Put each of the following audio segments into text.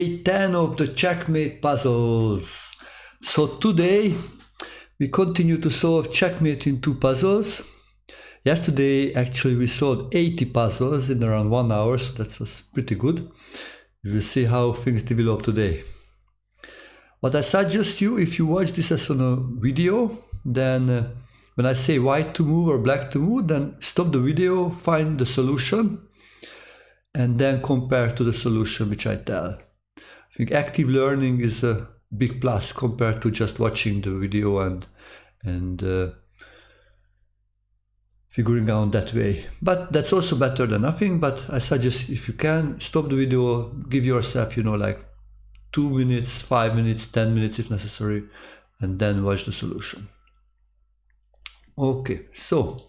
Day 10 of the Checkmate puzzles. So today we continue to solve Checkmate in 2 puzzles. Yesterday actually we solved 80 puzzles in around 1 hour, so that's pretty good. We will see how things develop today. What I suggest you, if you watch this as on a video, then when I say white to move or black to move, then stop the video, find the solution, and then compare to the solution which I tell. I think active learning is a big plus compared to just watching the video and figuring out that way. But that's also better than nothing. But I suggest if you can, stop the video, give yourself, like 2 minutes, 5 minutes, 10 minutes if necessary, and then watch the solution. Okay, so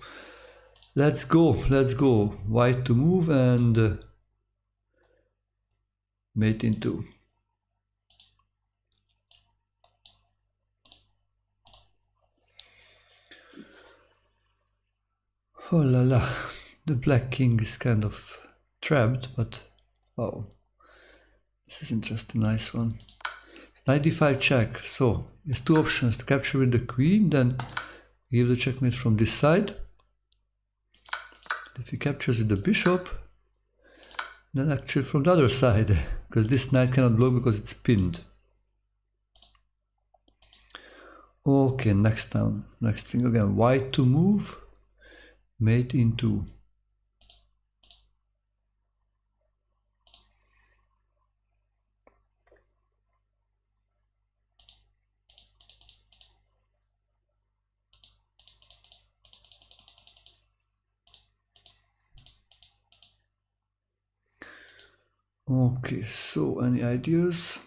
let's go. White to move and mate in 2. Oh la la, the black king is kind of trapped, but wow, this is interesting, nice one. Knight d5 check, so there's 2 options: to capture with the queen, then give the checkmate from this side. If he captures with the bishop, then actually from the other side, because this knight cannot block because it's pinned. Okay, next thing again, white to move, mate in 2. Okay, so any ideas?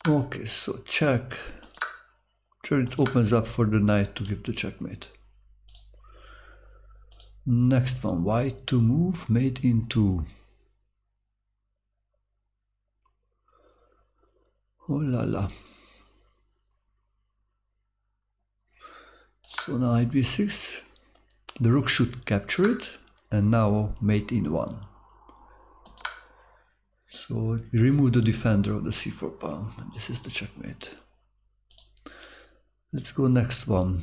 Okay, so check. Sure, it opens up for the knight to give the checkmate. Next one, white to move, mate in 2. Oh la la. So now knight b6, the rook should capture it, and now mate in 1. So we remove the defender of the c4 pawn, and this is the checkmate. Let's go next one.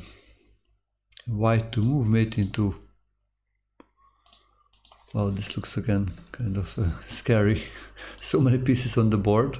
White to move, mate in 2. Wow, this looks again kind of scary. So many pieces on the board.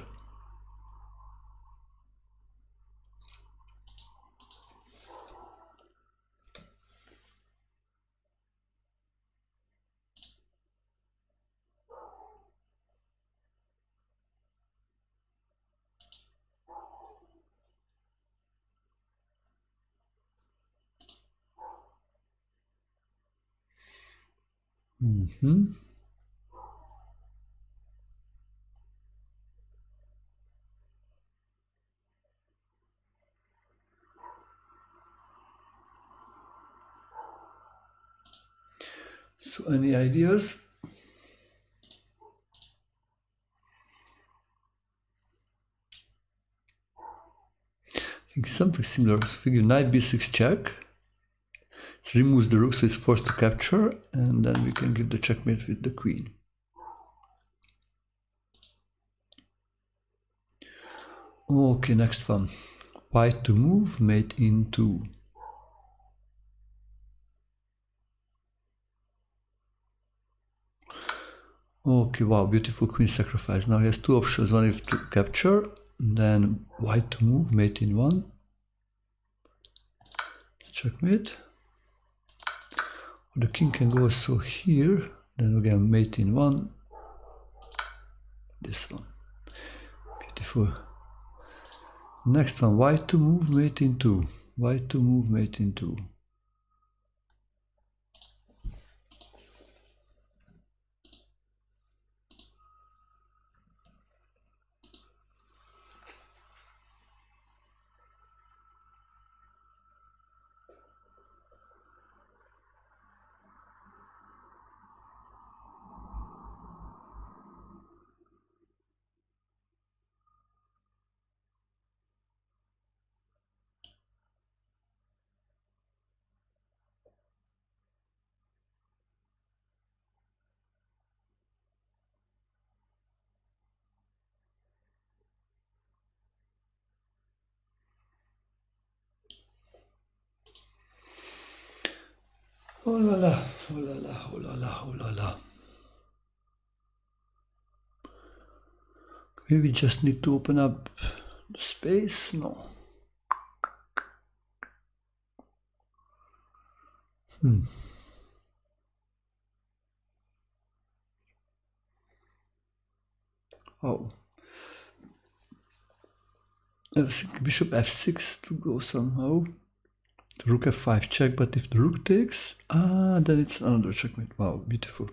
So any ideas? I think something similar. Figure knight b6 check. It removes the rook, so it's forced to capture, and then we can give the checkmate with the queen. Okay, next one. White to move, mate in 2. Okay, wow, beautiful queen sacrifice. Now he has 2 options. One is to capture, then white to move, mate in 1. Checkmate. Or the king can go also here, then again mate in 1. This one. Beautiful. Next one, white to move, mate in 2. White to move, mate in 2. Oh la la, oh la la, oh la la, oh la la. Maybe we just need to open up the space? No. Oh. I think bishop f6 to go somehow. The rook f5 check, but if the rook takes, then it's another checkmate. Wow, beautiful.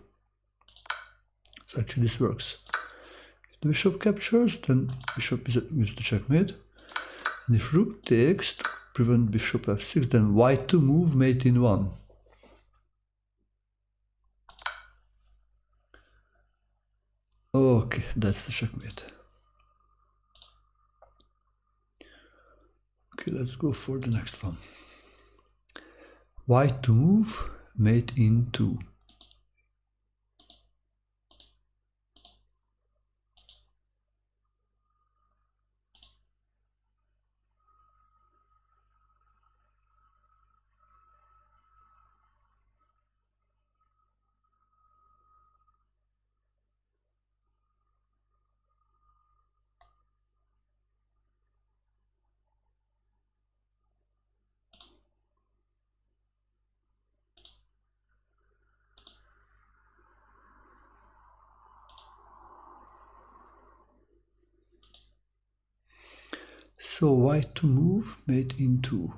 So actually this works. If the bishop captures, then bishop is the checkmate. And if rook takes to prevent bishop f6, then white to move, mate in 1. Okay, that's the checkmate. Okay, let's go for the next one. White to move, mate in 2. So white to move, mate in 2.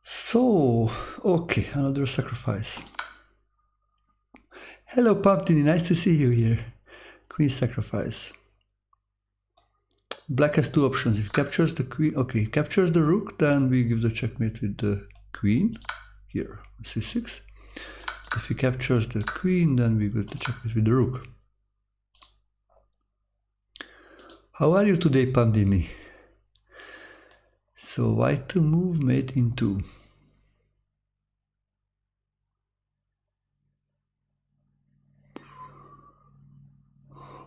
So, okay, another sacrifice. Hello, Pumpkin, nice to see you here. Queen sacrifice. Black has two options. If he captures the queen, okay, captures the rook, then we give the checkmate with the queen. Here, c6. If he captures the queen, then we give the checkmate with the rook. How are you today, Pandini? So white to move, mate in 2.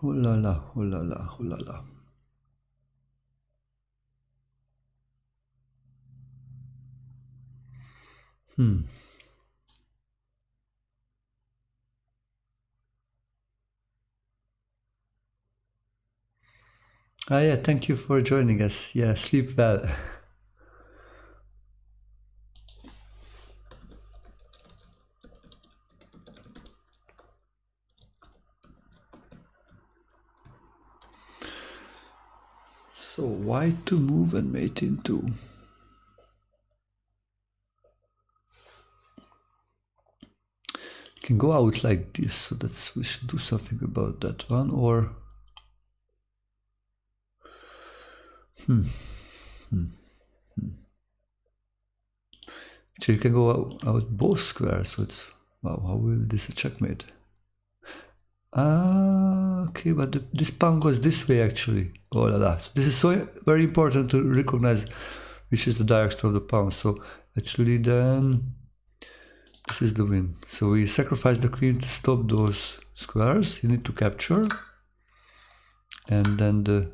Oh la la, oh la la, oh la la. Ah yeah, thank you for joining us. Yeah, sleep well. So white to move and mate in 2. Can go out like this, so that we should do something about that one, or so you can go out both squares, so it's, wow, how will this a checkmate? Okay, but this pawn goes this way actually. Oh la la. So this is so very important to recognize which is the direction of the pawn. So actually then this is the win. So we sacrifice the queen to stop those squares. You need to capture. And then the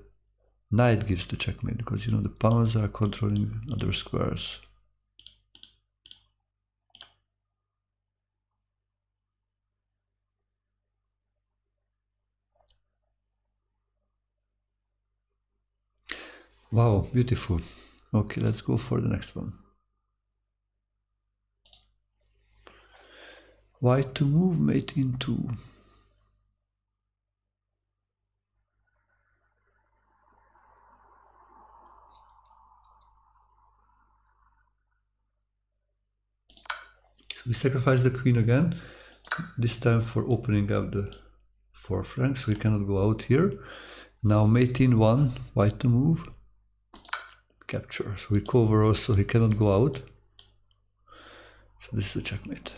knight gives the checkmate because, you know, the pawns are controlling other squares. Wow, beautiful. Okay, let's go for the next one. White to move, mate in 2. we sacrifice the queen again, this time for opening up the 4th rank, so he cannot go out here. Now mate in 1, white to move, capture. So we cover also, he cannot go out. So this is a checkmate.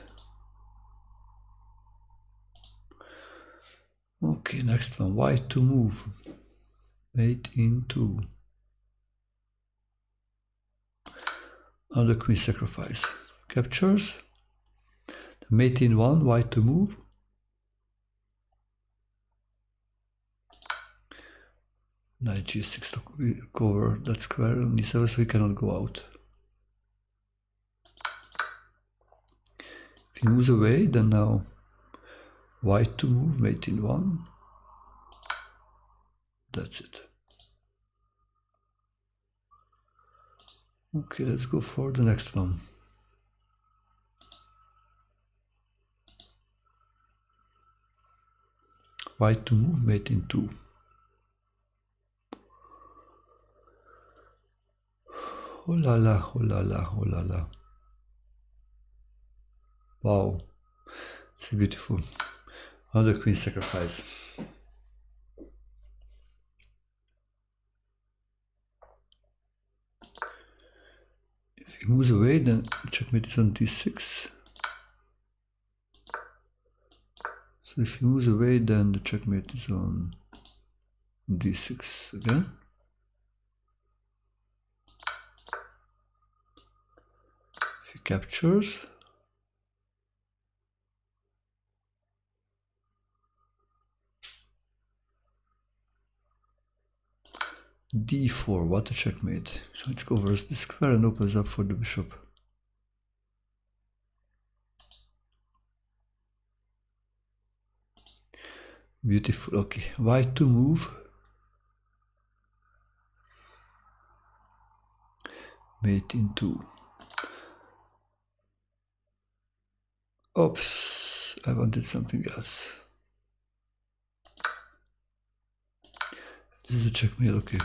Okay, next one, white to move, mate in 2. Another queen sacrifice, captures. Mate in 1, white to move. Knight g6 to cover that square on e7, so he cannot go out. If he moves away, then now white to move, mate in 1. That's it. Okay, let's go for the next one. White to move, mate in 2. Oh la la, oh la la, oh la la. Wow, it's beautiful. Another queen sacrifice. If he moves away, then checkmate is on d6. So if he moves away, then the checkmate is on d6 again. If he captures, d4, what a checkmate. So it covers the square and opens up for the bishop. Beautiful. Okay, white to move, mate in 2. Oops, I wanted something else. This is a checkmate. Okay,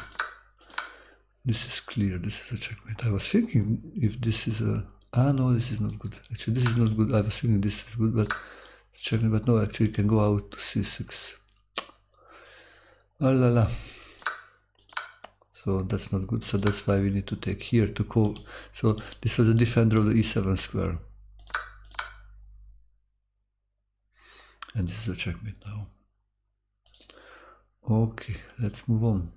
this is clear, this is a checkmate. I was thinking if this is a, no, this is not good. Actually, this is not good. I was thinking this is good, but checkmate, but no, actually you can go out to c6. Oh la la. So that's not good, so that's why we need to take here to go. So this was the defender of the e7 square. And this is a checkmate now. Okay, let's move on.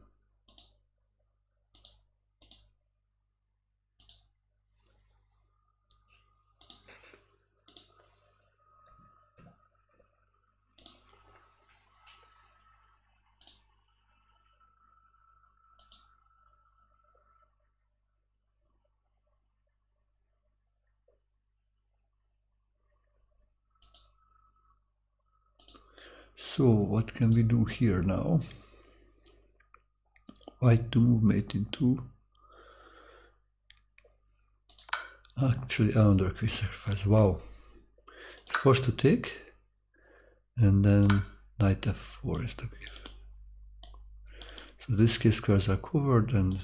So what can we do here now? White to move, mate in 2. Actually, another queen sacrifice. Wow. Forced to take, and then knight f4 is the give. So this case squares are covered, and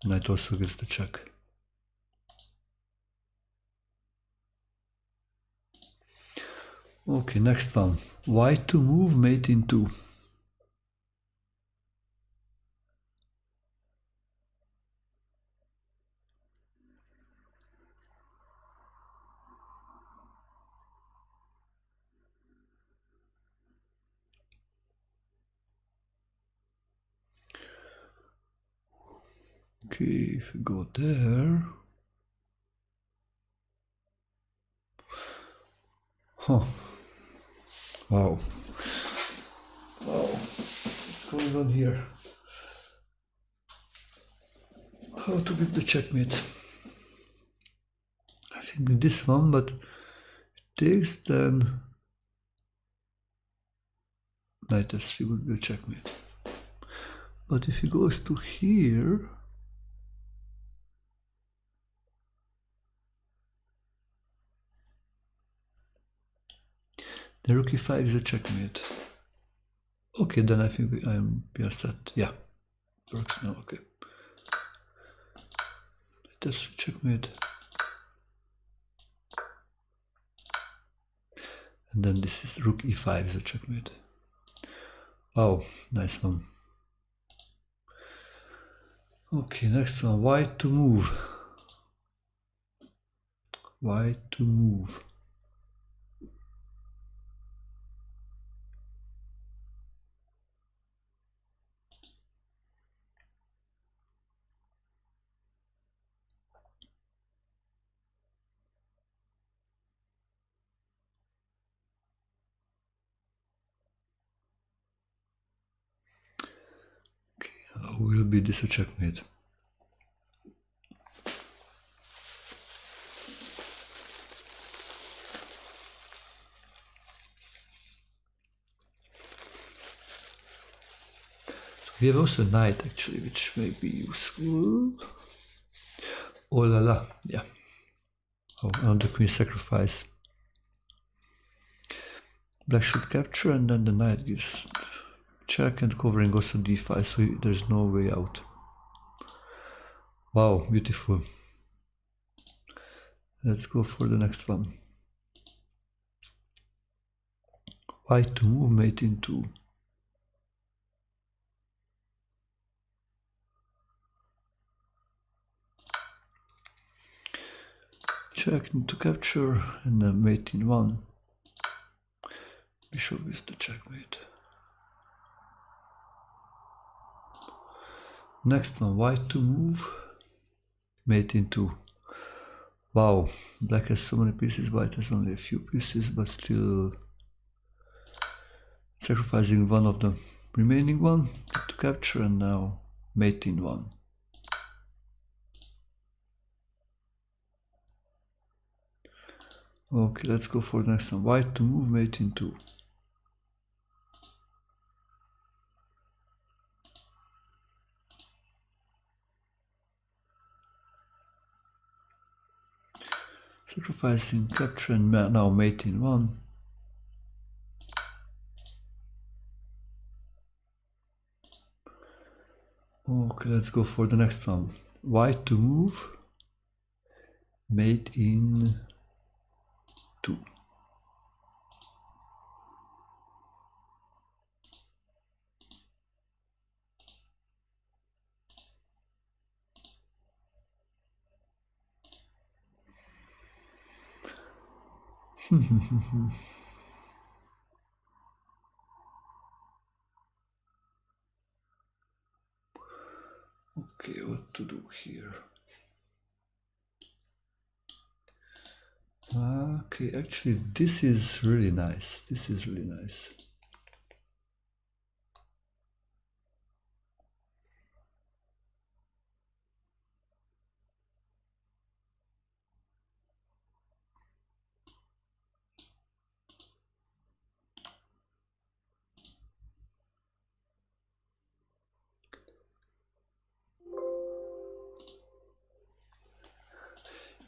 knight also gets the check. Okay, next one. White to move, mate in 2. Okay, if we go there. Huh. Wow. Wow. What's going on here? How to give the checkmate? I think this one, but it takes, then knight f3 would be a checkmate. But if he goes to here, the rook e5 is a checkmate. Okay, then I think we are set. Yeah, works now. Okay. That's checkmate. And then this is rook e5 is a checkmate. Oh, nice one. Okay, next one, white to move. White to move. Okay, how will be this a checkmate? We have also knight actually, which may be useful. Oh la la, yeah. Oh, and the queen sacrifice. Black should capture and then the knight gives check and covering also d5, so there's no way out. Wow, beautiful. Let's go for the next one. White to move, mate in 2. Check into capture and then mate in 1. Bishop is the checkmate. Next one, white to move, mate in 2. Wow, black has so many pieces, white has only a few pieces, but still sacrificing one of the remaining one to capture, and now mate in 1. Okay, let's go for the next one. White to move, mate in 2. Sacrificing capture and now mate in 1. Okay, let's go for the next one. White to move, mate in 2. Okay, what to do here? Okay, actually this is really nice. This is really nice.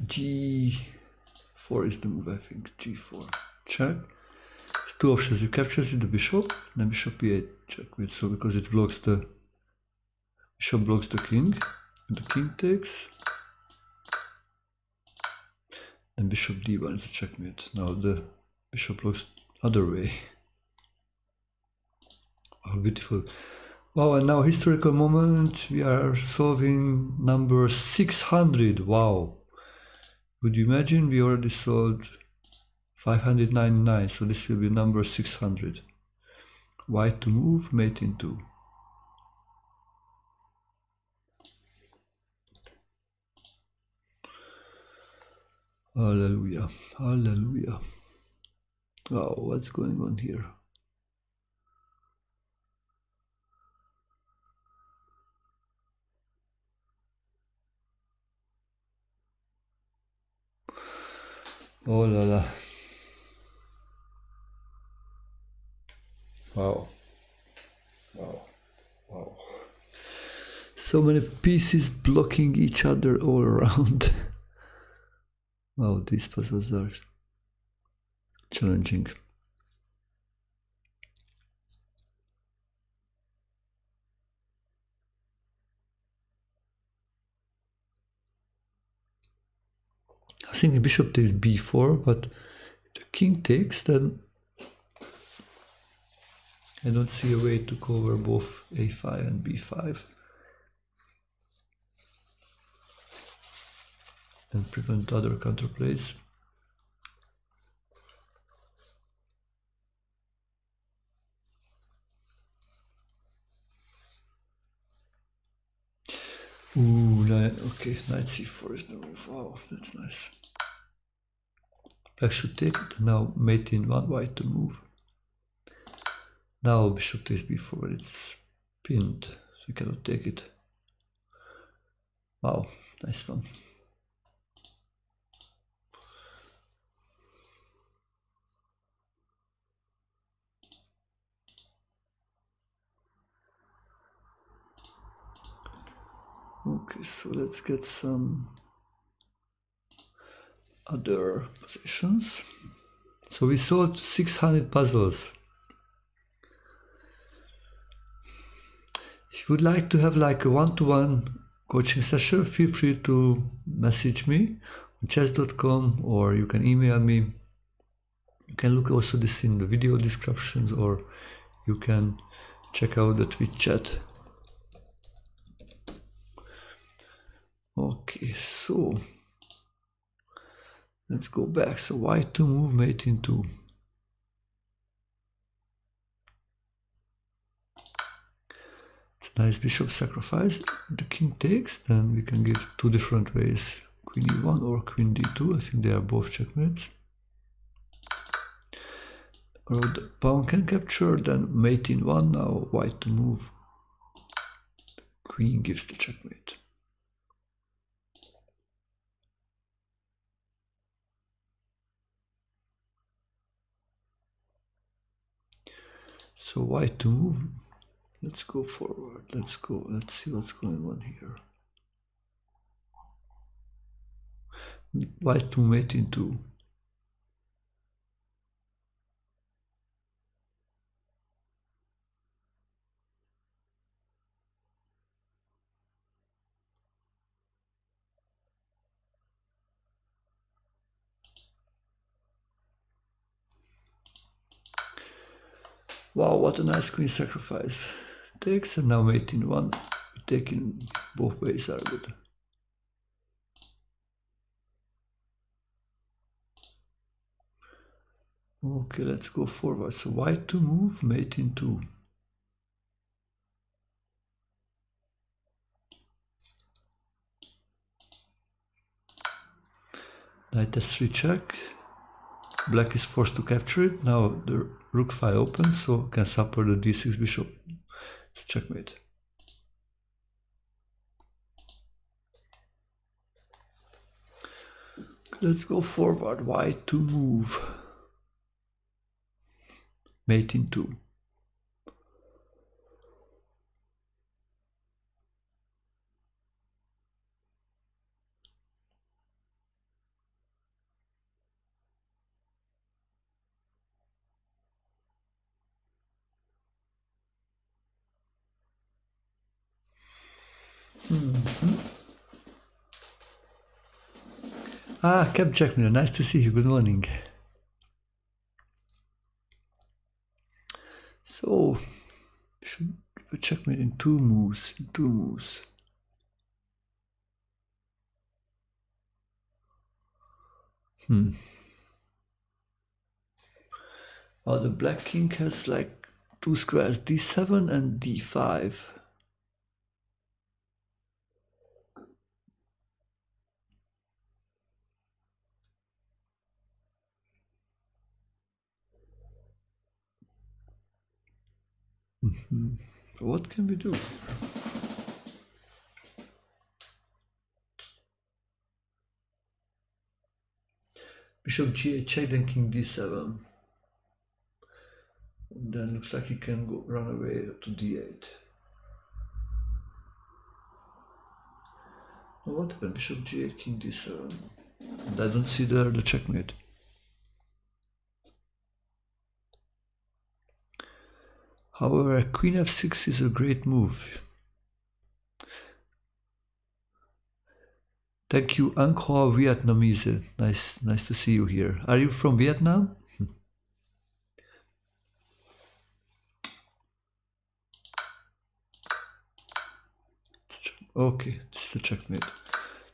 G4 is the move, I think. G4. Check. There's 2 options. You capture the bishop, then bishop e8 checkmate. So because it blocks the bishop blocks the king takes. Then bishop d1 is a checkmate. Now the bishop blocks other way. Oh, beautiful. Wow, and now historical moment. We are solving number 600. Wow. Would you imagine we already solved 599, so this will be number 600. White to move, mate in 2. Hallelujah, hallelujah. Wow, what's going on here? Oh la la. Wow. Wow. Wow. So many pieces blocking each other all around. Wow, these puzzles are challenging. I think the bishop takes b4, but if the king takes, then I don't see a way to cover both a5 and b5 and prevent other counterplays. Ooh, okay, knight c4 is the move. Wow, that's nice. Black should take it. Now mate in 1, white to move. Now bishop takes b4, but it's pinned, so you cannot take it. Wow, nice one. Okay, so let's get some other positions. So we solved 600 puzzles. If you would like to have like a one-to-one coaching session, feel free to message me on chess.com, or you can email me. You can look also this in the video descriptions, or you can check out the Twitch chat. Okay, so let's go back. So white to move, mate in 2. It's a nice bishop sacrifice. If the king takes, then we can give 2 different ways. Queen e1 or queen d2. I think they are both checkmates. Or the pawn can capture, then mate in 1, now white to move. Queen gives the checkmate. So white to move. Let's go forward. Let's go. Let's see what's going on here. White to mate in 2. Wow, what a nice queen sacrifice. Takes, and now mate in 1. Taking both ways are good. Okay, let's go forward. So white to move, mate in 2. Knight s3 check. Black is forced to capture it. Now the rook file opens, so can support the d6 bishop. It's a checkmate. Let's go forward. White to move. Mate in 2. Ah, Cap Checkmate, nice to see you. Good morning. So, we should give a checkmate in 2 moves. In 2 moves. Oh, the black king has like 2 squares, d7 and d5. What can we do? Bishop g8 check, then king d7. And then looks like he can go run away to d8. What happened? Bishop g8, king d7. And I don't see there the checkmate. However, queen f6 is a great move. Thank you, Angkor Vietnamese. Nice to see you here. Are you from Vietnam? Okay, this is the checkmate.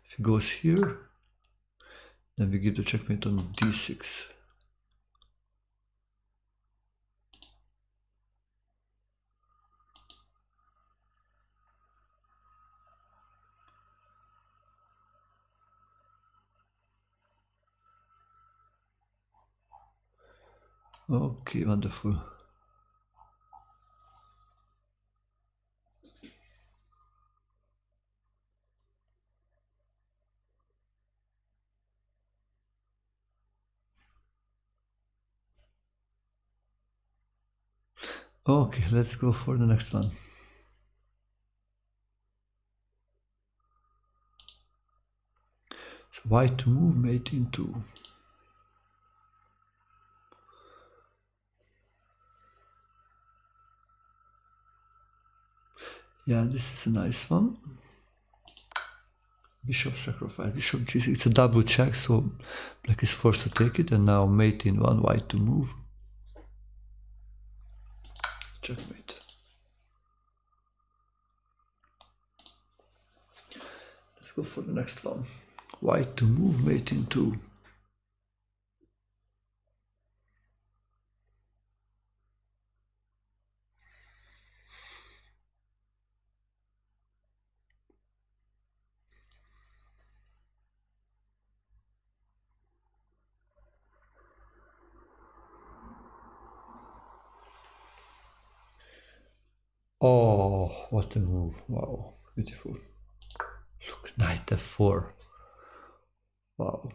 If he goes here, then we give the checkmate on d6. Okay, wonderful. Okay, let's go for the next one. So white to move, mate in 2. Yeah, this is a nice one. Bishop sacrifice, bishop g6. It's a double check, so black is forced to take it, and now mate in 1, white to move. Checkmate. Let's go for the next one. White to move, mate in 2. Oh, what a move. Wow, beautiful. Look, knight f4. Wow.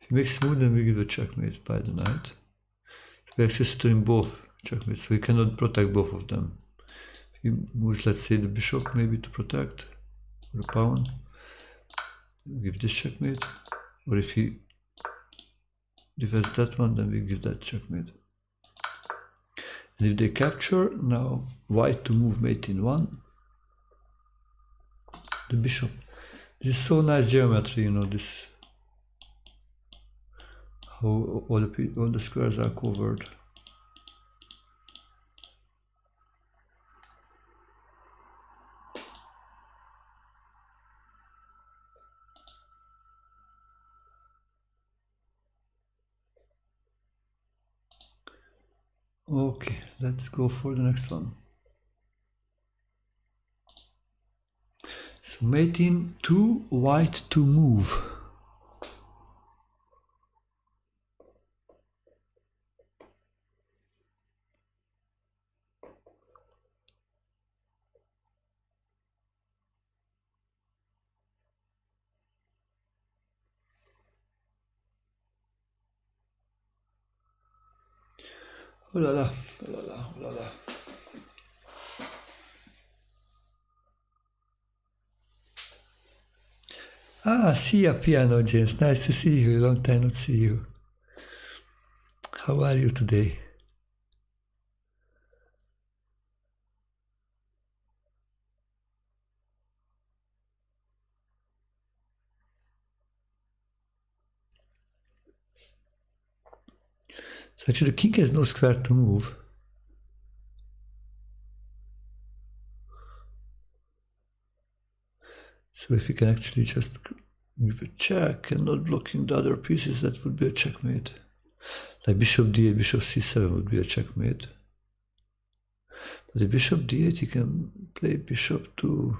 If he makes move, then we give a checkmate by the knight. We access to him both checkmates, so he cannot protect both of them. If he moves, let's say, the bishop maybe to protect, or the pawn, give this checkmate. Or if he defends that one, then we give that checkmate. And if they capture, now white to move mate in 1. The bishop. This is so nice geometry, you know, this, how all the squares are covered. Okay, let's go for the next one. So mate in 2, white to move. Oh la la, oh la la, oh la la. Ah, see ya, Piano James. Nice to see you. Long time not see you. How are you today? So actually the king has no square to move. So if we can actually just give a check and not blocking the other pieces, that would be a checkmate. Like bishop d8, bishop c7 would be a checkmate. But if bishop d8, he can play bishop to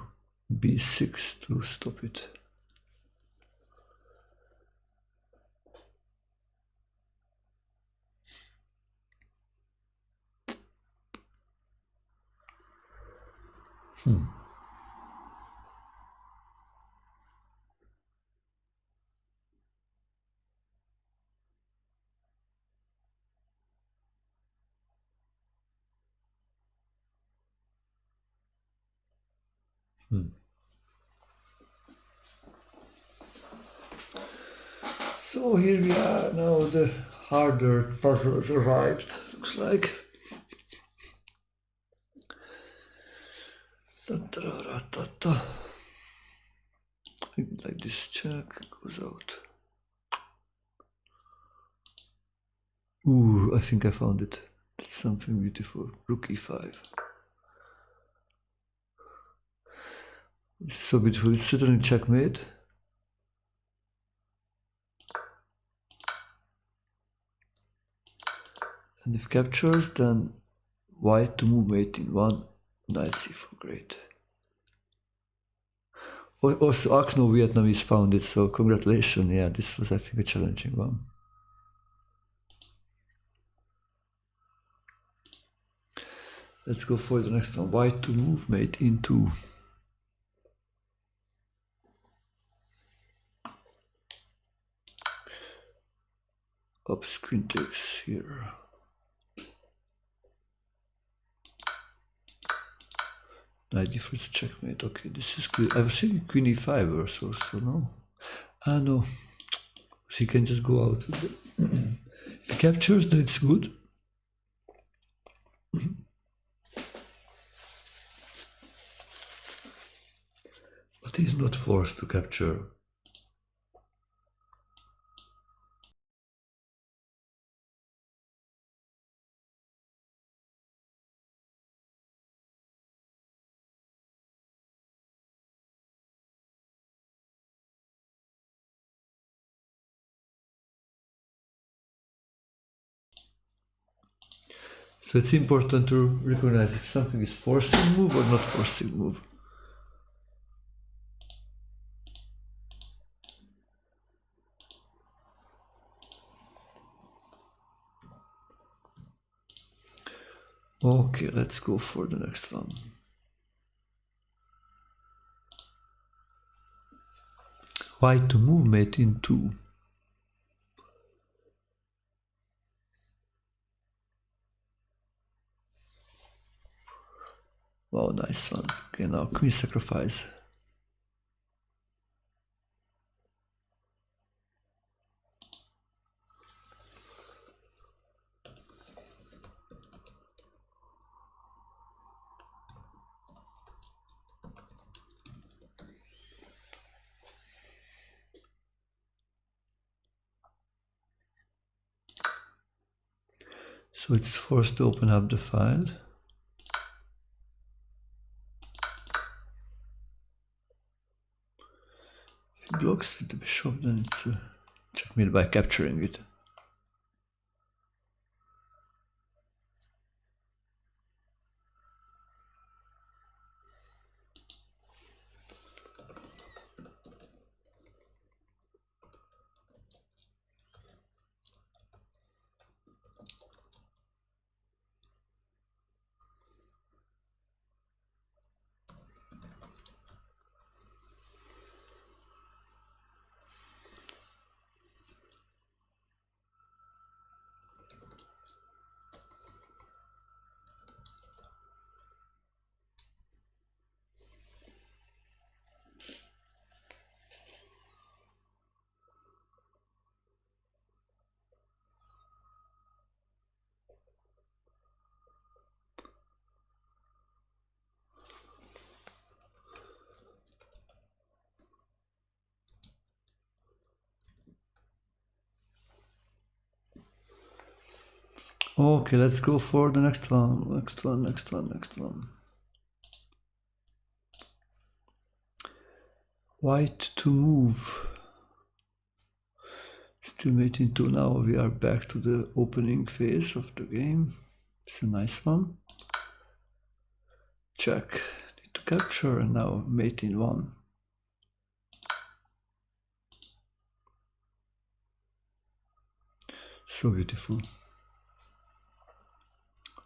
b6 to stop it. So here we are now, the harder puzzle has arrived, looks like. I think like this check goes out. Ooh, I think I found it. That's something beautiful. Rook e5. This is so beautiful. It's certainly checkmate. And if captures, then white to move mate in 1, knight c4, great. Also, Akno Vietnamese found it, so congratulations. Yeah, this was, I think, a challenging one. Let's go for the next one. White to move mate in 2. Oops, queen takes here. Knight d4 to checkmate. Okay, this is good. I was thinking queen e5 or so no. Ah, no. So he can just go out with it. If he captures, then it's good. But he's not forced to capture. So it's important to recognize if something is forcing move or not forcing move. Okay, let's go for the next one. White to move mate in 2. Wow, nice one. Okay, now queen sacrifice. So it's forced to open up the file. If he blocks the bishop, then it's a checkmate by capturing it. Okay, let's go for the next one. Next one. White to move. Still mate in 2. Now we are back to the opening phase of the game. It's a nice one. Check. Need to capture, and now mate in 1. So beautiful.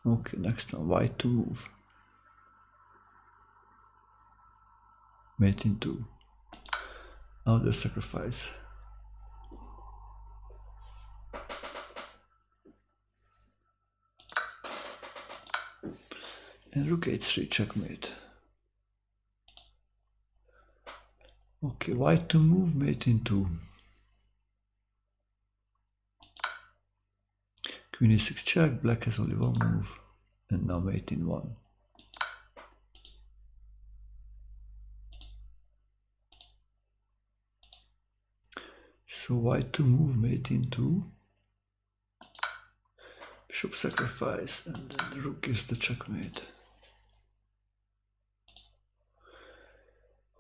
Okay, next one. White to move. Mate in 2. Now the sacrifice. And rook h3 checkmate. Okay, white to move, mate in 2. Queen e6 check, black has only one move. And now mate in 1. So white to move, mate in 2. Bishop sacrifice, and then the rook gives the checkmate.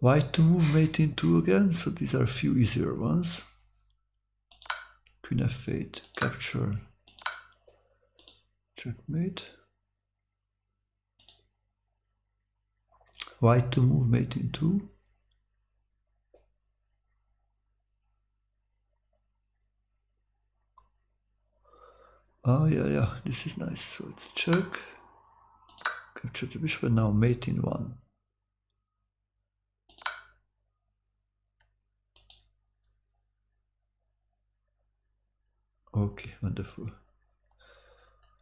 White to move mate in 2 again, so these are a few easier ones. Queen f8, capture, checkmate. White to move mate in 2. Oh yeah, this is nice. So it's check, capture the bishop, and now mate in 1. Okay, wonderful.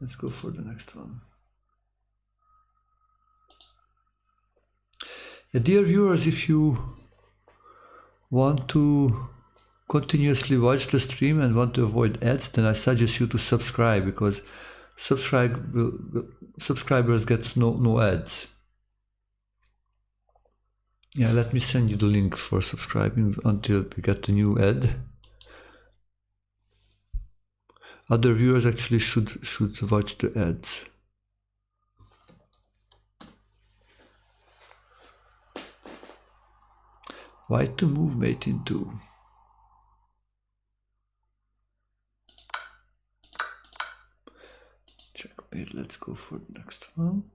Let's go for the next one. Yeah, dear viewers, if you want to continuously watch the stream and want to avoid ads, then I suggest you to subscribe, because subscribers get no ads. Yeah, let me send you the link for subscribing until we get the new ad. Other viewers actually should watch the ads. White to move mate in 2. Checkmate, let's go for the next one.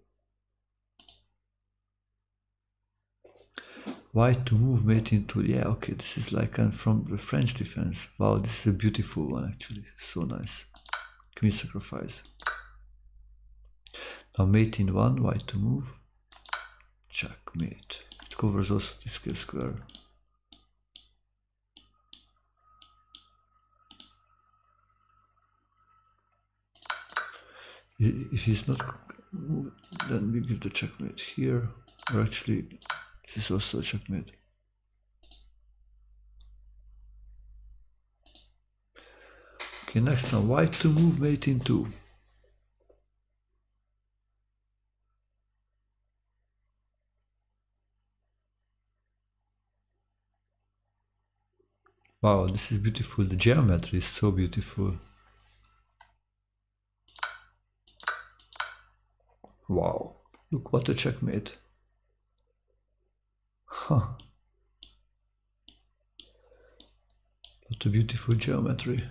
White to move mate in 2. Yeah, okay, this is like from the French defense. Wow, this is a beautiful one actually. So nice. Queen sacrifice. Now mate in 1, white to move. Checkmate. It covers also this K square. If he's not moved, then we give the checkmate here. Or actually, this is also a checkmate. Okay, next one, white to move mate in 2. Wow, this is beautiful. The geometry is so beautiful. Wow, look what a checkmate. Huh. What a beautiful geometry.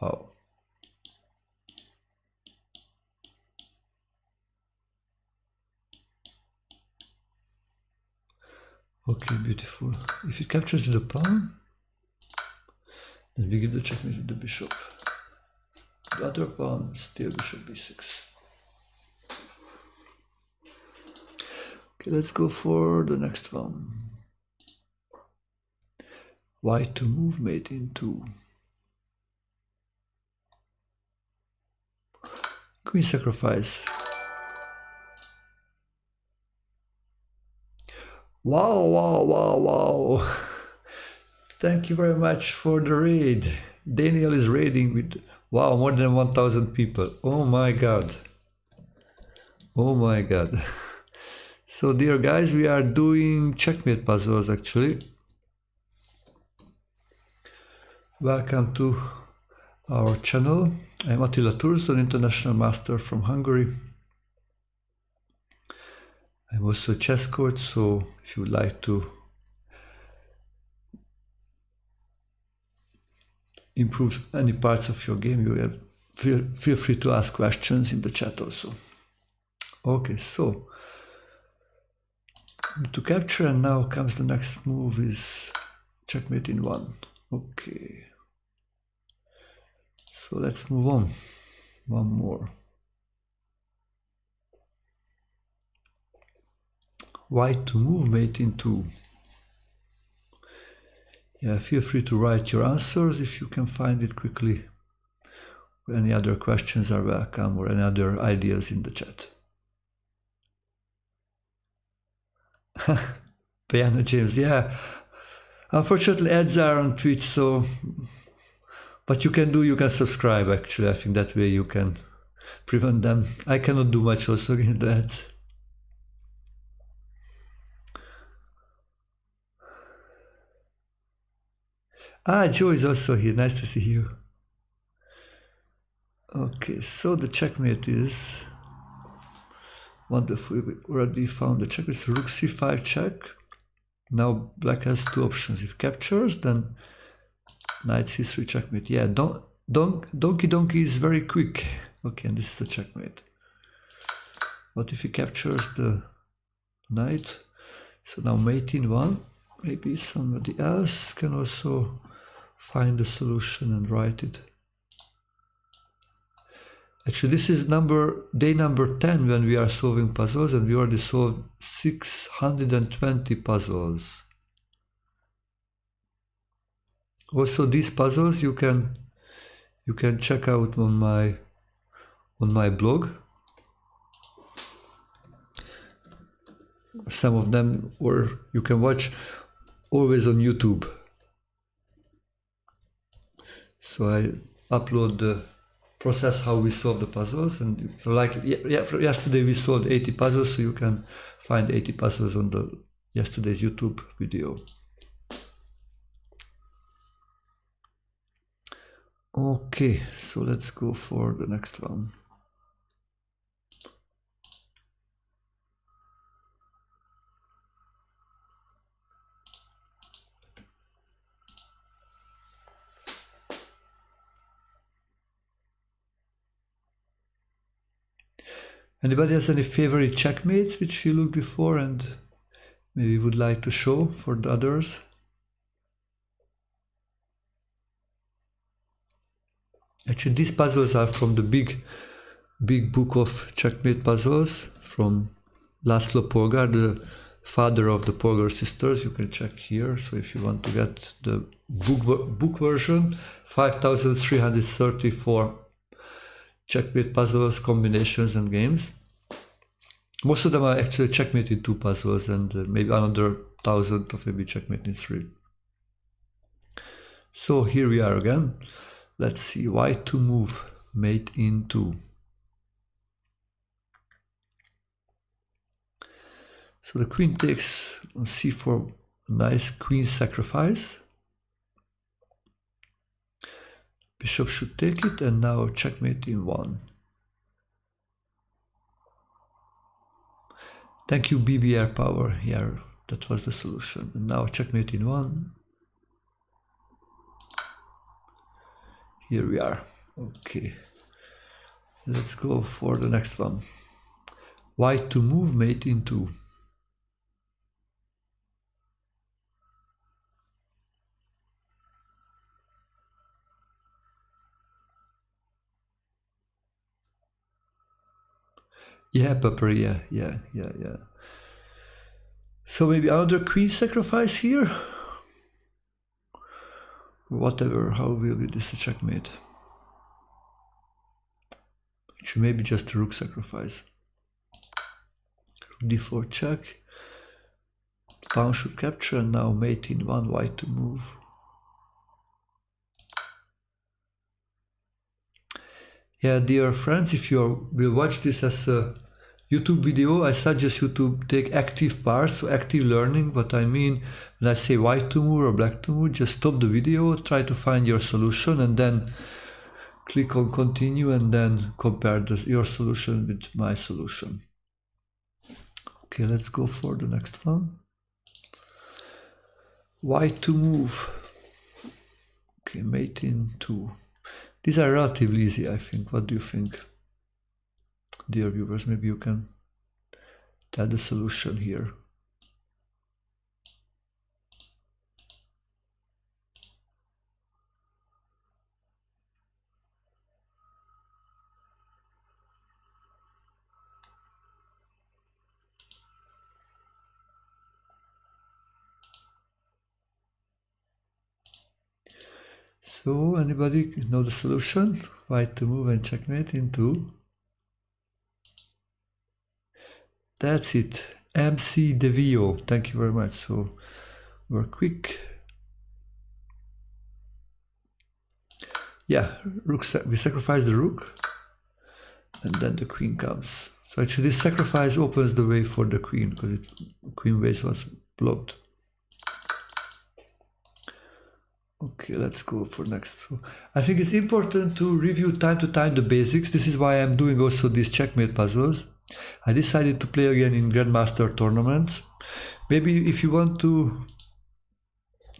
Wow. Okay, beautiful. If it captures the pawn, then we give the checkmate to the bishop. The other pawn, still bishop b6. Okay, let's go for the next one. White to move mate in 2. Queen sacrifice. Wow. Thank you very much for the raid. Daniel is raiding with, wow, more than 1,000 people. Oh my god. Oh my god. So dear guys, we are doing checkmate puzzles actually. Welcome to our channel. I'm Attila Turzon, international master from Hungary. I'm also a chess coach, so if you would like to improve any parts of your game, you have, feel free to ask questions in the chat also. Okay, so to capture, and now comes the next move is checkmate in 1. Okay, so let's move on. One more. White to move mate in 2. Yeah, feel free to write your answers if you can find it quickly. Or any other questions are welcome, or any other ideas in the chat. Piano James, yeah. Unfortunately, ads are on Twitch, so what you can subscribe actually. I think that way you can prevent them. I cannot do much also against the ads. Ah, Joe is also here. Nice to see you. Okay, so the checkmate is Wonderful, we already found the check. It's rook c5 check. Now black has two options. If captures, then knight c3 checkmate. Yeah, donkey is very quick. Okay, and this is the checkmate. What if he captures the knight? So now mate in one. Maybe somebody else can also find the solution and write it. Actually, this is day number 10 when we are solving puzzles, and we already solved 620 puzzles. Also, these puzzles you can check out on my blog. Some of them, or you can watch always on YouTube. So I upload the process how we solve the puzzles, and so like yesterday we solved 80 puzzles, so you can find 80 puzzles on the yesterday's YouTube video. Okay, so let's go for the next one. Anybody has any favorite checkmates which you looked before and maybe would like to show for the others? Actually, these puzzles are from the big book of checkmate puzzles from László Polgár, the father of the Polgár sisters. You can check here. So if you want to get the book version, 5,334 checkmate puzzles, combinations and games. Most of them are actually checkmate in 2 puzzles, and maybe another 1,000 of maybe checkmate in 3. So here we are again. Let's see, white to move, mate in 2. So the queen takes on c4, nice queen sacrifice. Bishop should take it, and now checkmate in 1. Thank you, BBR Power. Yeah, that was the solution. And now checkmate in 1. Here we are. Okay. Let's go for the next one. White to move, mate in 2. Yeah, Pepper, yeah. So maybe another queen sacrifice here? Whatever, how will be this a checkmate? Actually, maybe just a rook sacrifice. Rook d4 check. Pawn should capture, and now mate in 1, white to move. Yeah, dear friends, if you will watch this as a YouTube video, I suggest you to take active parts, so active learning. What I mean when I say white to move or black to move, just stop the video, try to find your solution, and then click on continue, and then compare your solution with my solution. Okay, let's go for the next one. White to move. Okay, mate in 2. These are relatively easy, I think. What do you think, dear viewers? Maybe you can tell the solution here. So, anybody know the solution? White to move and checkmate in 2. That's it. MC Devio. Thank you very much. So, we're quick. Yeah, we sacrifice the rook, and then the queen comes. So actually this sacrifice opens the way for the queen, because queen base was blocked. Okay, let's go for next. So I think it's important to review time to time the basics. This is why I'm doing also these checkmate puzzles. I decided to play again in Grandmaster tournaments. Maybe if you want to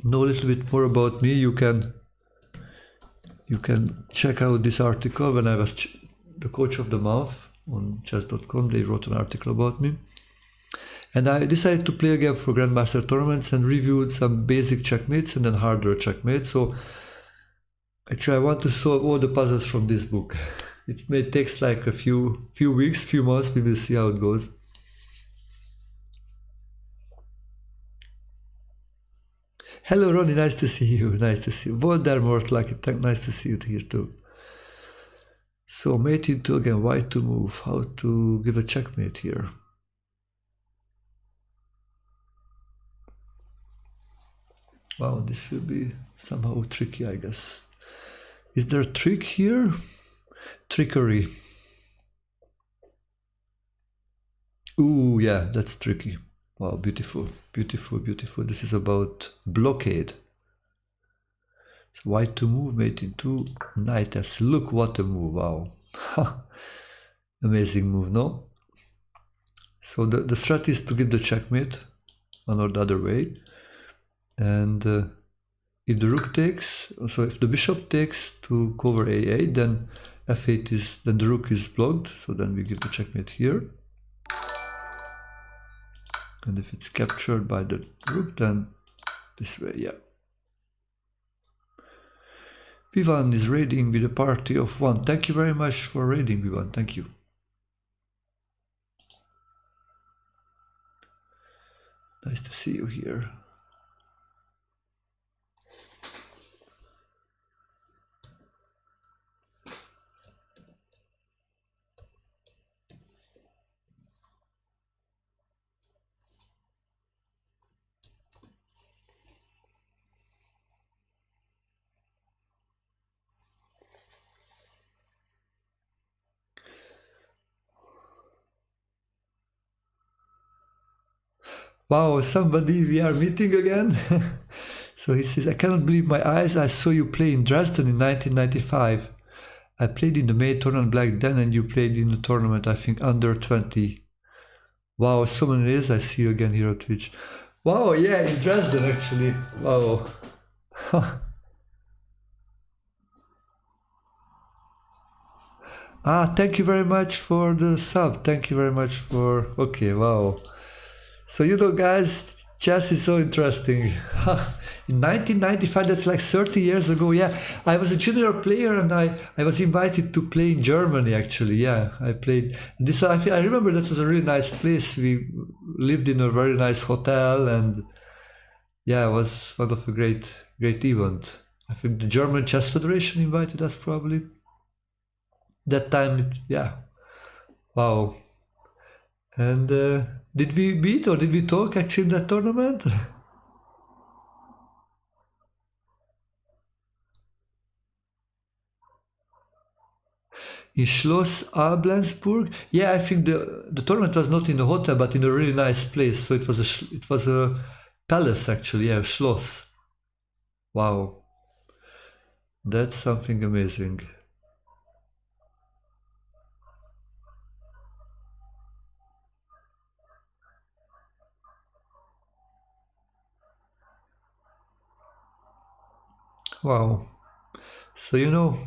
know a little bit more about me, you can check out this article. When I was the coach of the month on chess.com, they wrote an article about me. And I decided to play again for Grandmaster tournaments and reviewed some basic checkmates and then harder checkmates. So actually I want to solve all the puzzles from this book. It may take like a few weeks, few months, we will see how it goes. Hello Ronnie, nice to see you, nice to see you. Voldemort, lucky, nice to see you here too. So mate into again, white to move, how to give a checkmate here. Wow, this will be somehow tricky, I guess. Is there a trick here? Trickery. Ooh, yeah, that's tricky. Wow, beautiful, beautiful, beautiful. This is about blockade. So white to move, mate into knight f. Look what a move, wow. Amazing move, no? So the strat is to give the checkmate, one or the other way. And if the rook takes, so if the bishop takes to cover a8, then f8 is, then the rook is blocked, so then we give the checkmate here. And if it's captured by the rook, then this way, yeah. Vivan is raiding with a party of 1. Thank you very much for raiding, Vivan, thank you. Nice to see you here. Wow, somebody, we are meeting again. So he says, I cannot believe my eyes. I saw you play in Dresden in 1995. I played in the May tournament back then, and you played in the tournament, I think, under 20. Wow, so many years. I see you again here on Twitch. Wow, yeah, in Dresden, actually. Wow. Ah, thank you very much for the sub. Thank you very much for... Okay, wow. So, you know, guys, chess is so interesting. In 1995, that's like 30 years ago. Yeah, I was a junior player and I was invited to play in Germany, actually. Yeah, I played this. I remember that was a really nice place. We lived in a very nice hotel, and yeah, it was one of a great event. I think the German Chess Federation invited us, probably. That time, yeah. Wow. And did we meet or did we talk actually in that tournament? In Schloss Ablensburg? Yeah, I think the tournament was not in the hotel, but in a really nice place. So it was a palace actually. Yeah, Schloss. Wow, that's something amazing. Wow. So you know,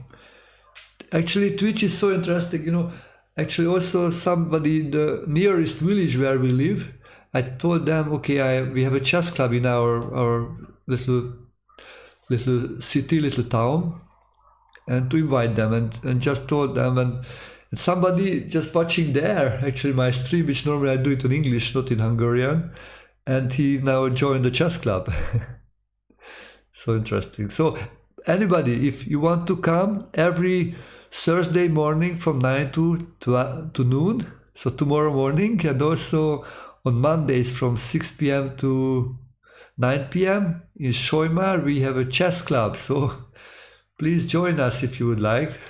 actually Twitch is so interesting. You know, actually also somebody in the nearest village where we live, I told them, okay, we have a chess club in our little city, little town, and to invite them, and just told them, and somebody just watching there, actually my stream, which normally I do it in English, not in Hungarian, and he now joined the chess club. So interesting. So anybody, if you want to come every Thursday morning from 9 to noon, so tomorrow morning, and also on Mondays from 6 p.m. to 9 p.m. in Shoimar, we have a chess club. So please join us if you would like.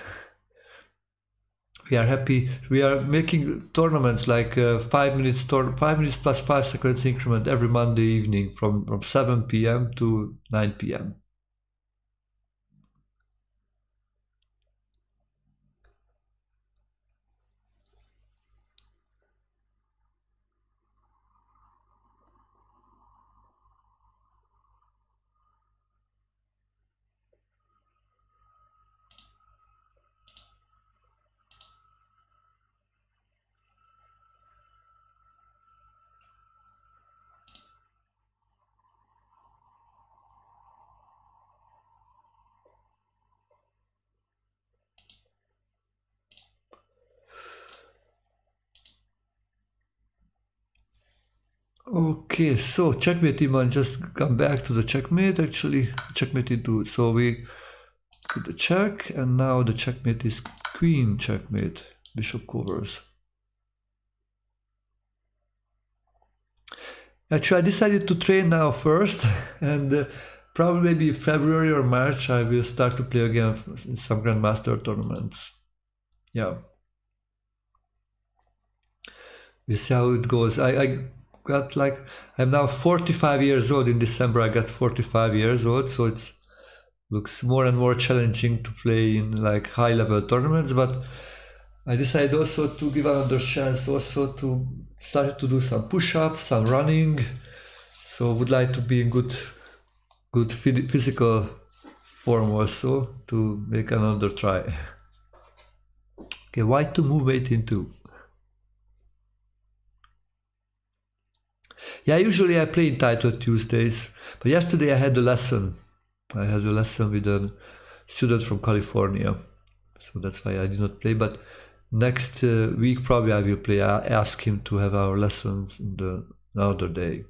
We are happy. We are making tournaments like 5 minutes plus 5 seconds increment every Monday evening from 7 p.m. to 9 p.m. Okay, so checkmate e1 just come back to the checkmate, actually, checkmate e2. So we put the check, and now the checkmate is queen checkmate, bishop covers. Actually, I decided to train now first, and probably maybe February or March I will start to play again in some Grandmaster tournaments. Yeah. We see how it goes. I got like, I'm now 45 years old. In December I got 45 years old, so it looks more and more challenging to play in like high level tournaments, but I decided also to give another chance also to start to do some push-ups, some running. So would like to be in good physical form also to make another try. Okay, white to move 18-2. Yeah, usually I play in title Tuesdays, but yesterday I had a lesson. I had a lesson with a student from California, so that's why I did not play. But next week probably I will play. I ask him to have our lessons in the another day.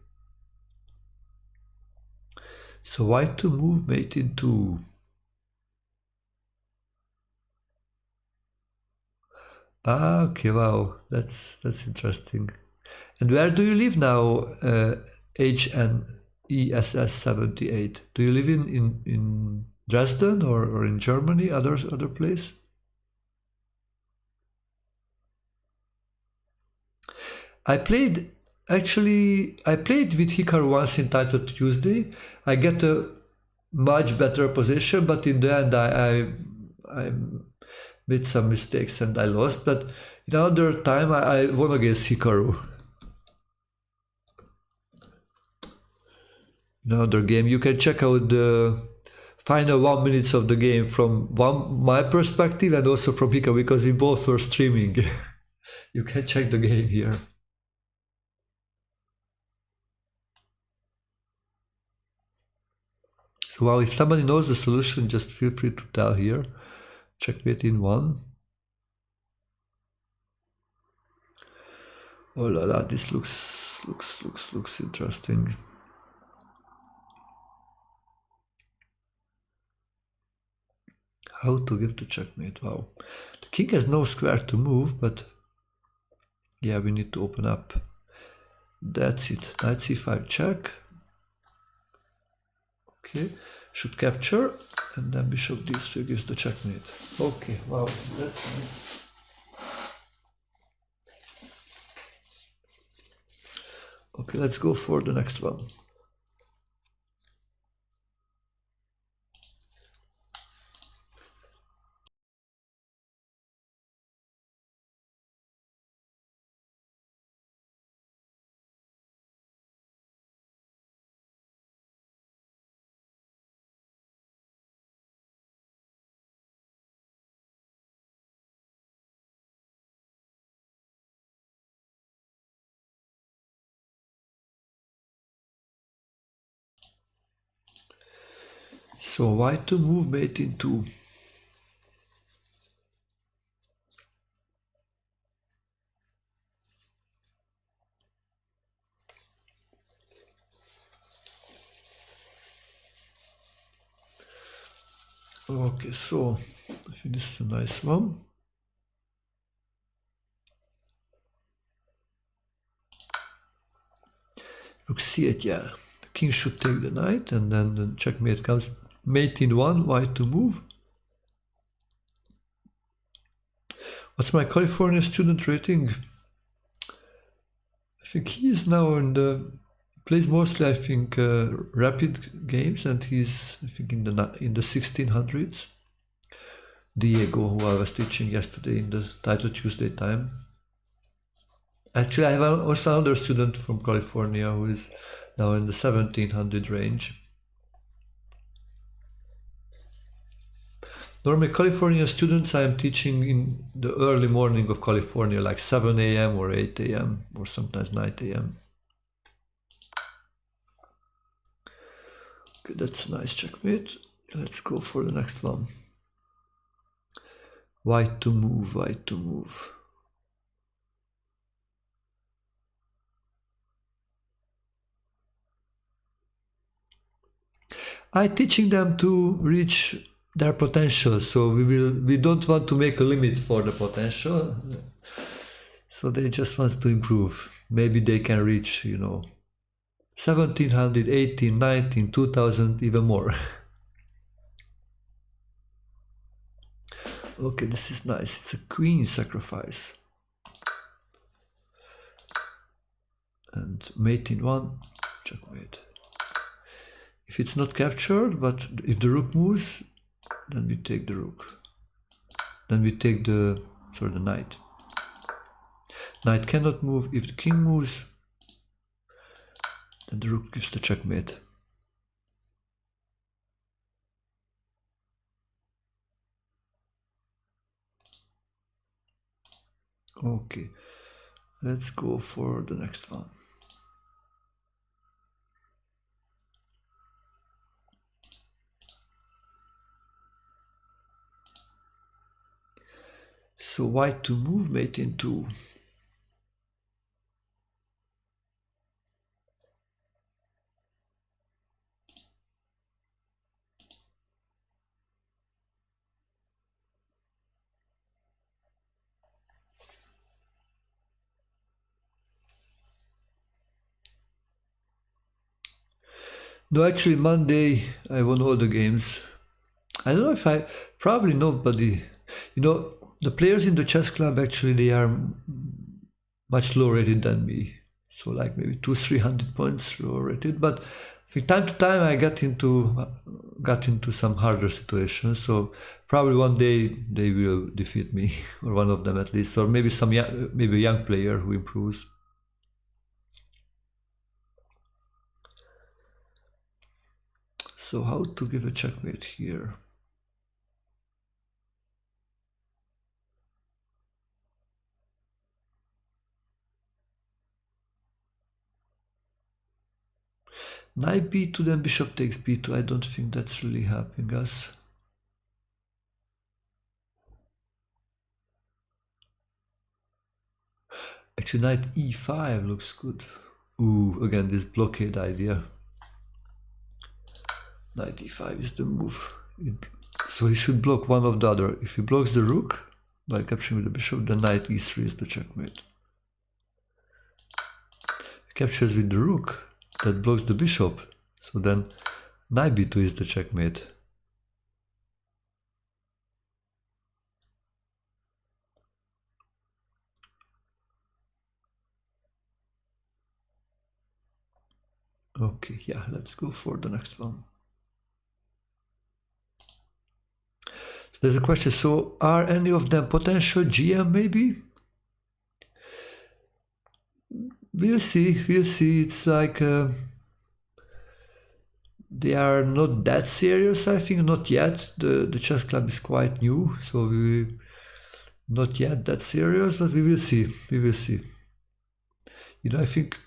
So white to move mate into. Ah, okay, wow, that's interesting. And where do you live now, HNESS78? Do you live in Dresden or in Germany, other place? I played with Hikaru once in Title Tuesday. I get a much better position, but in the end I made some mistakes and I lost. But another time I won against Hikaru. Another game. You can check out the final 1 minute of the game from my perspective and also from Hikaru, because we both were streaming. You can check the game here. So well, if somebody knows the solution, just feel free to tell here. Checkmate in 1. Oh la la, this looks interesting. How to give to checkmate? Wow. The king has no square to move, but yeah, we need to open up. That's it. Knight c5 check. Okay, should capture, and then bishop d3 gives the checkmate. Okay, wow, that's nice. Okay, let's go for the next one. So white to move mate in 2. Okay, so I think this is a nice one. Look, see it, yeah. The king should take the knight, and then the checkmate comes. Mate in 1, white to move. What's my California student rating? I think he is now in the plays mostly, I think, rapid games, and he's, I think, in the 1600s. Diego, who I was teaching yesterday in the Title Tuesday time. Actually, I have also another student from California who is now in the 1700 range. Normally, California students I am teaching in the early morning of California, like 7 a.m. or 8 a.m. or sometimes 9 a.m. Okay, that's a nice checkmate. Let's go for the next one. White to move, white to move. I'm teaching them to reach their potential, so we don't want to make a limit for the potential. So they just want to improve. Maybe they can reach, 1700, 18, 19, 2000, even more. Okay, this is nice. It's a queen sacrifice. And mate in one, checkmate. If it's not captured, but if the rook moves, then we take the rook. Then we take the knight. Knight cannot move. If the king moves, then the rook gives the checkmate. Okay, let's go for the next one. So white to move, mate in two. No, actually Monday I won all the games. I don't know if probably nobody, the players in the chess club actually they are much lower rated than me. So like maybe 200-300 points lower rated, but from time to time I got into some harder situations. So probably one day they will defeat me, or one of them at least, or maybe maybe a young player who improves. So how to give a checkmate here? Knight b2, then bishop takes b2. I don't think that's really helping us. Actually, knight e5 looks good. Ooh, again, this blockade idea. Knight e5 is the move. So he should block one of the other. If he blocks the rook by capturing the bishop, then knight e3 is the checkmate. He captures with the rook, that blocks the bishop. So then knight b2 is the checkmate. Okay, yeah, let's go for the next one. So there's a question, so are any of them potential GM maybe? We'll see. It's like they are not that serious, I think, not yet. The chess club is quite new, so we not yet that serious, but we will see. I think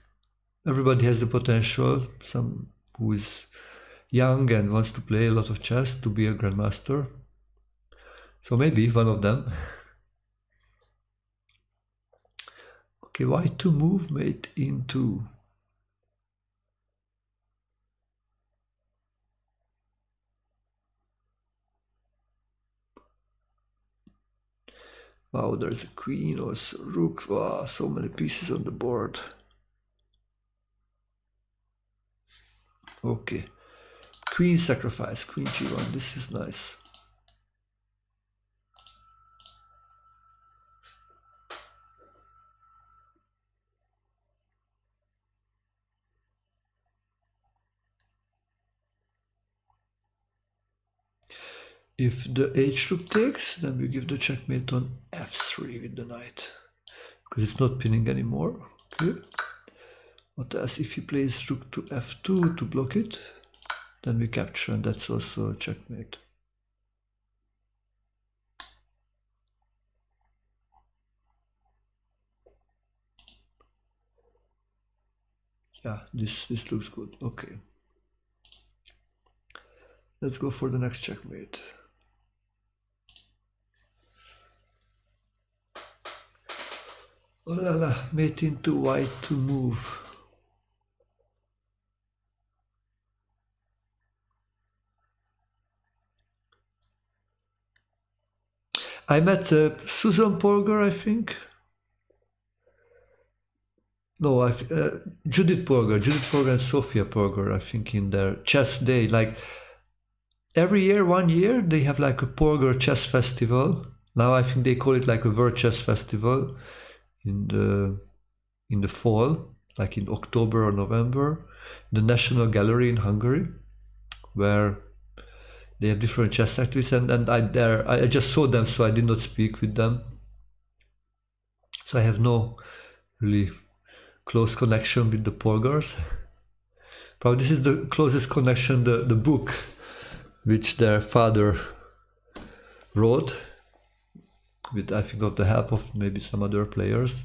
everybody has the potential, some who is young and wants to play a lot of chess to be a grandmaster. So maybe one of them. Okay, white to move, mate into. Wow, there's a queen or a rook. Wow, so many pieces on the board. Okay, queen sacrifice, queen g1. This is nice. If the h rook takes, then we give the checkmate on f3 with the knight, because it's not pinning anymore. Okay. What else? If he plays rook to f2 to block it, then we capture, and that's also a checkmate. Yeah, this looks good. Okay. Let's go for the next checkmate. Oh la la, mate into white to move. I met Susan Polgar, I think. No, Judith Polgar and Sofia Polgar, I think, in their chess day. Like every year, 1 year, they have like a Polgar chess festival. Now I think they call it like a World Chess Festival in the fall, like in October or November, the National Gallery in Hungary, where they have different chess activities, and I just saw them, so I did not speak with them. So I have no really close connection with the Polgars. Probably this is the closest connection, the book which their father wrote, with I think of the help of maybe some other players,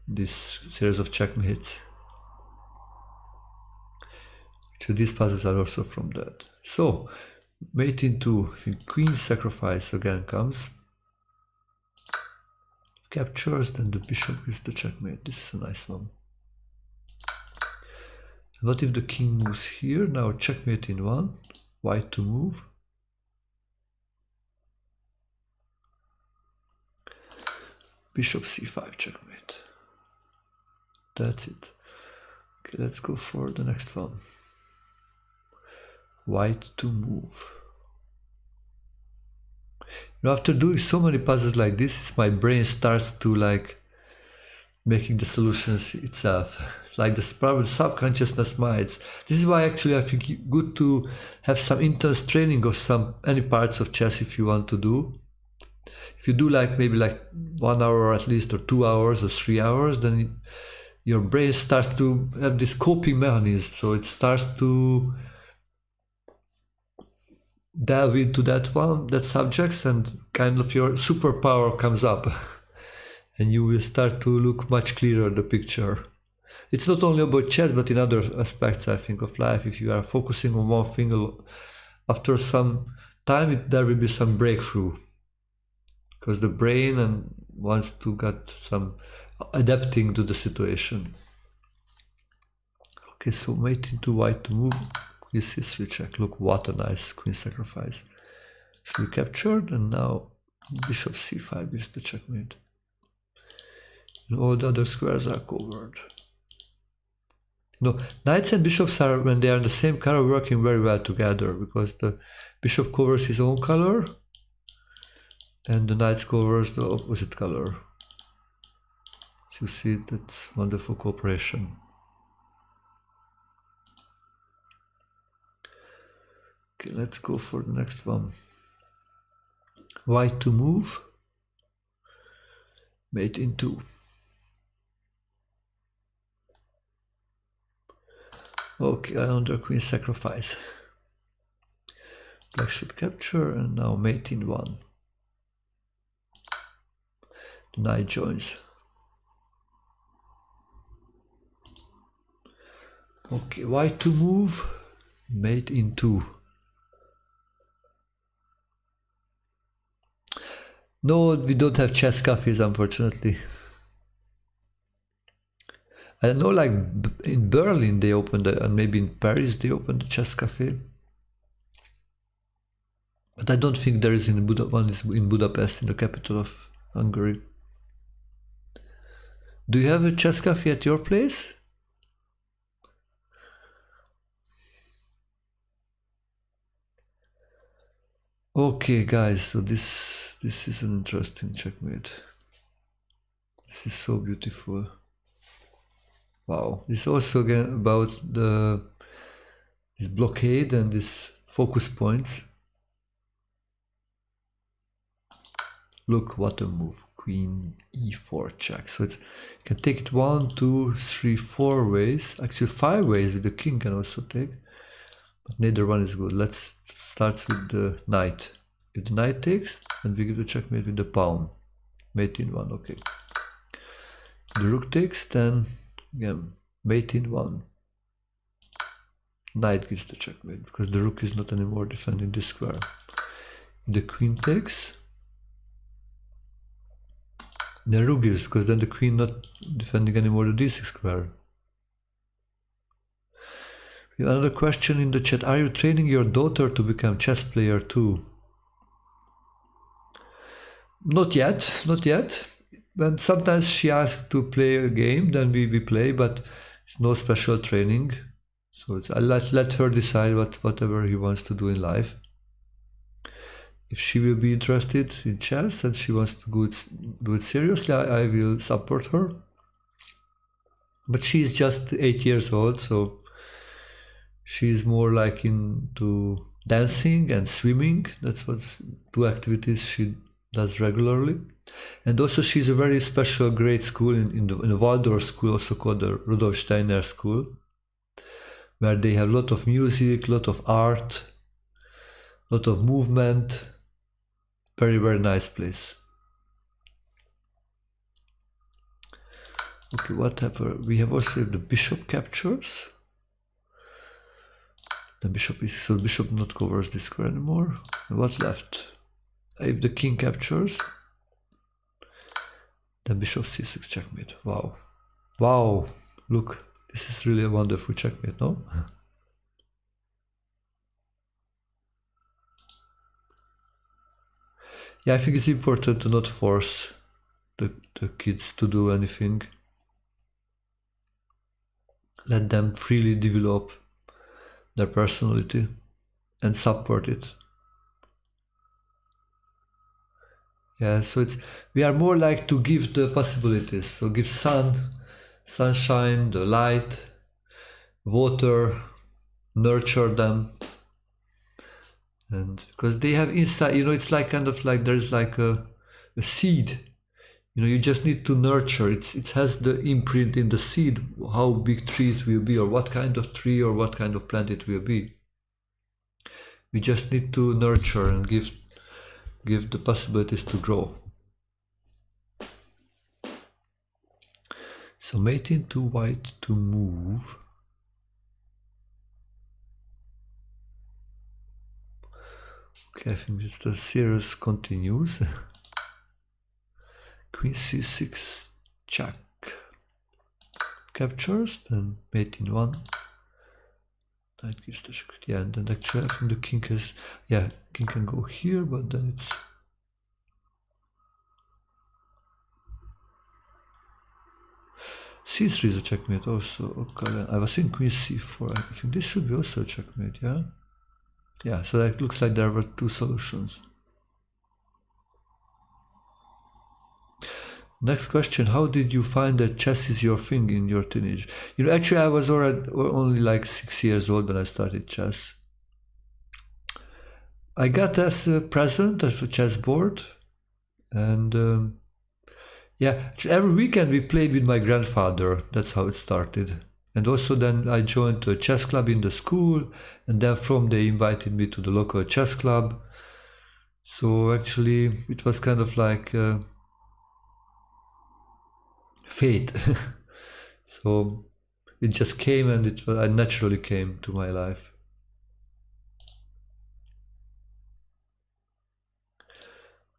this series of checkmates. So these puzzles are also from that. So mate into, I think queen sacrifice again comes. Captures, then the bishop gives the checkmate. This is a nice one. What if the king moves here? Now checkmate in one. White to move. Bishop c5 checkmate. That's it. Okay, let's go for the next one. White to move. After doing so many puzzles like this, my brain starts to like making the solutions itself. It's like the probably subconsciousness minds. This is why actually I think it's good to have some intense training of any parts of chess if you want to do. If you do like maybe like 1 hour at least, or 2 hours or 3 hours, then your brain starts to have this coping mechanism. So it starts to delve into that subjects, and kind of your superpower comes up and you will start to look much clearer the picture. It's not only about chess, but in other aspects, I think, of life. If you are focusing on one thing, after some time there will be some breakthrough, because the brain wants to get some adapting to the situation. Okay, so mate into white to move. Queen c3 check. Look, what a nice queen sacrifice. Should be captured, and now bishop c5 gives the checkmate. And all the other squares are covered. No, knights and bishops are, when they are in the same color, working very well together, because the bishop covers his own color and the knight covers the opposite color. So you see, that's wonderful cooperation. Okay, let's go for the next one. White to move. Mate in 2. Okay, under queen sacrifice. Black should capture, and now mate in 1. The knight joins. Okay, white to move. Mate in 2. No, we don't have chess cafes, unfortunately. I know, like in Berlin they opened, and maybe in Paris they opened a chess cafe. But I don't think there is one is in Budapest, in the capital of Hungary. Do you have a chess cafe at your place? Okay, guys, so this is an interesting checkmate. This is so beautiful. Wow, this is also again about this blockade and this focus points. Look, what a move. Queen e4 check. So you can take it 1, 2, 3, 4 ways. Actually 5 ways with the king can also take. But neither one is good. Let's start with the knight. If the knight takes, and we give the checkmate with the pawn. Mate in 1, okay. The rook takes, then again, mate in 1. Knight gives the checkmate, because the rook is not anymore defending this square. The queen takes. The rook gives, because then the queen not defending anymore the d6 square. We have another question in the chat. Are you training your daughter to become chess player too? Not yet, not yet. And sometimes she asks to play a game, then we play, but it's no special training. So I let her decide whatever he wants to do in life. If she will be interested in chess and she wants to do it seriously, I will support her. But she's just 8 years old, so she's more like into dancing and swimming. That's what 2 activities she does regularly. And also she's a very special grade school in the Waldorf school, also called the Rudolf Steiner School, where they have a lot of music, a lot of art, a lot of movement. Very, very nice place. Okay, whatever. We have also the bishop captures. The bishop is, so the bishop not covers this square anymore. What's left? If the king captures, then bishop c6 checkmate. Wow. Wow. Look, this is really a wonderful checkmate, no? Yeah, I think it's important to not force the kids to do anything. Let them freely develop their personality and support it. Yeah, so we are more like to give the possibilities. So give sunshine, the light, water, nurture them. And because they have inside, it's like kind of like there's like a seed. You just need to nurture. It has the imprint in the seed, how big tree it will be, or what kind of tree or what kind of plant it will be. We just need to nurture and give the possibilities to grow. So mate into white to move. Okay, I think the series continues. Queen c6 check. Captures, then mate in 1. Knight gives the check. Yeah, and then actually I think the king has, yeah, king can go here, but then it's c3 is a checkmate also. Okay, I was thinking queen c4. I think this should be also a checkmate, yeah? Yeah, so that looks like there were 2 solutions. Next question, how did you find that chess is your thing in your teenage? Actually I was only like 6 years old when I started chess. I got as a present a chessboard, and yeah, every weekend we played with my grandfather. That's how it started. And also then I joined a chess club in the school, and then from they invited me to the local chess club. So actually it was kind of like fate. So it just came, and it naturally came to my life.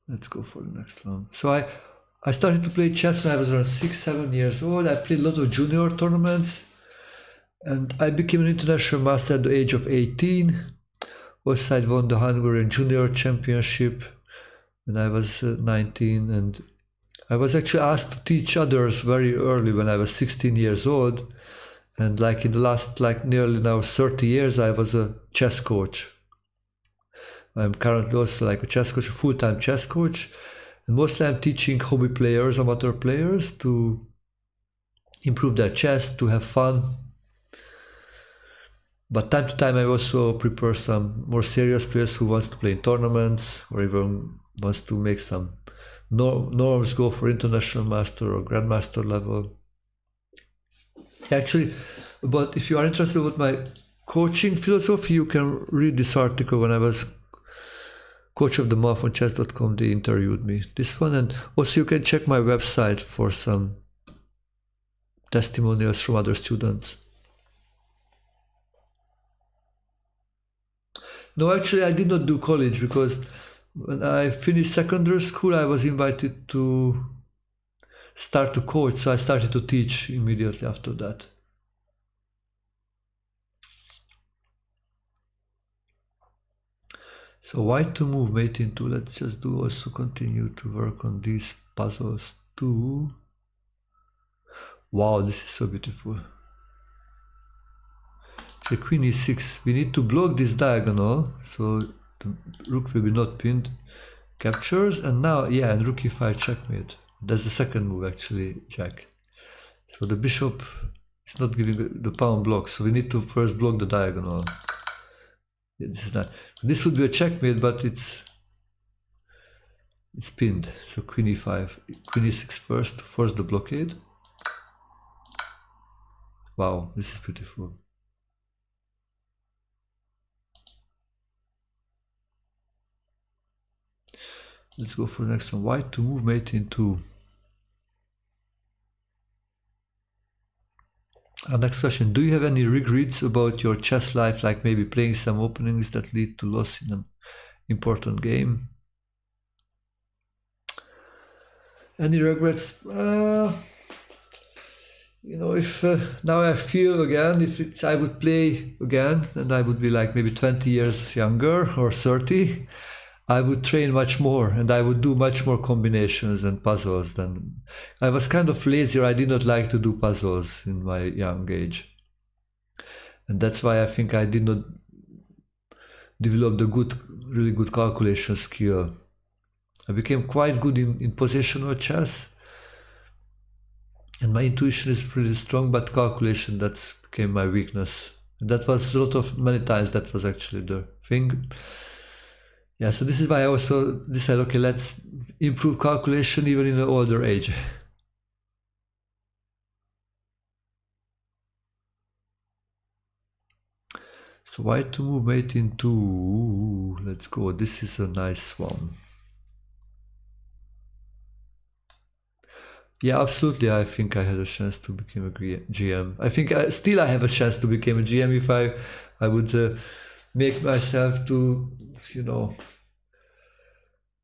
Let's go for the next one. So I started to play chess when I was around 6-7 years old. I played a lot of junior tournaments, and I became an international master at the age of 18. Also, I won the Hungarian Junior Championship when I was 19, and I was actually asked to teach others very early when I was 16 years old. And like in the last, like nearly now 30 years, I was a chess coach. I'm currently also like a chess coach, a full-time chess coach. And mostly I'm teaching hobby players, amateur players, to improve their chess, to have fun. But time to time I also prepare some more serious players who wants to play in tournaments, or even wants to make some norms, go for international master or grandmaster level. Actually, but if you are interested with my coaching philosophy, you can read this article. When I was coach of the month on chess.com, they interviewed me. This one, and also you can check my website for some testimonials from other students. No, actually I did not do college, because when I finished secondary school I was invited to start to coach, so I started to teach immediately after that. So white to move mate into, let's just do also continue to work on these puzzles too. Wow, this is so beautiful. So queen e6, we need to block this diagonal, so the rook will be not pinned. Captures, and now, yeah, and rook e5 checkmate. That's the second move actually, jack. So the bishop is not giving the pawn block, so we need to first block the diagonal. Yeah, this is not. This would be a checkmate, but it's pinned. So queen e5, queen e6 first to force the blockade. Wow, this is beautiful. Let's go for the next one. White to move mate in 2. Our next question. Do you have any regrets about your chess life, like maybe playing some openings that lead to loss in an important game? Any regrets? If now I feel again, if I would play again and I would be like maybe 20 years younger or 30, I would train much more and I would do much more combinations and puzzles than I was kind of lazy, or I did not like to do puzzles in my young age. And that's why I think I did not develop the really good calculation skill. I became quite good in positional chess, and my intuition is pretty strong, but calculation, that became my weakness. And that was many times that was actually the thing. Yeah, so this is why I also decided, okay, let's improve calculation even in an older age. So white to move mate in 2. Let's go. This is a nice one. Yeah, absolutely. I think I had a chance to become a GM. I think I have a chance to become a GM if I would make myself to,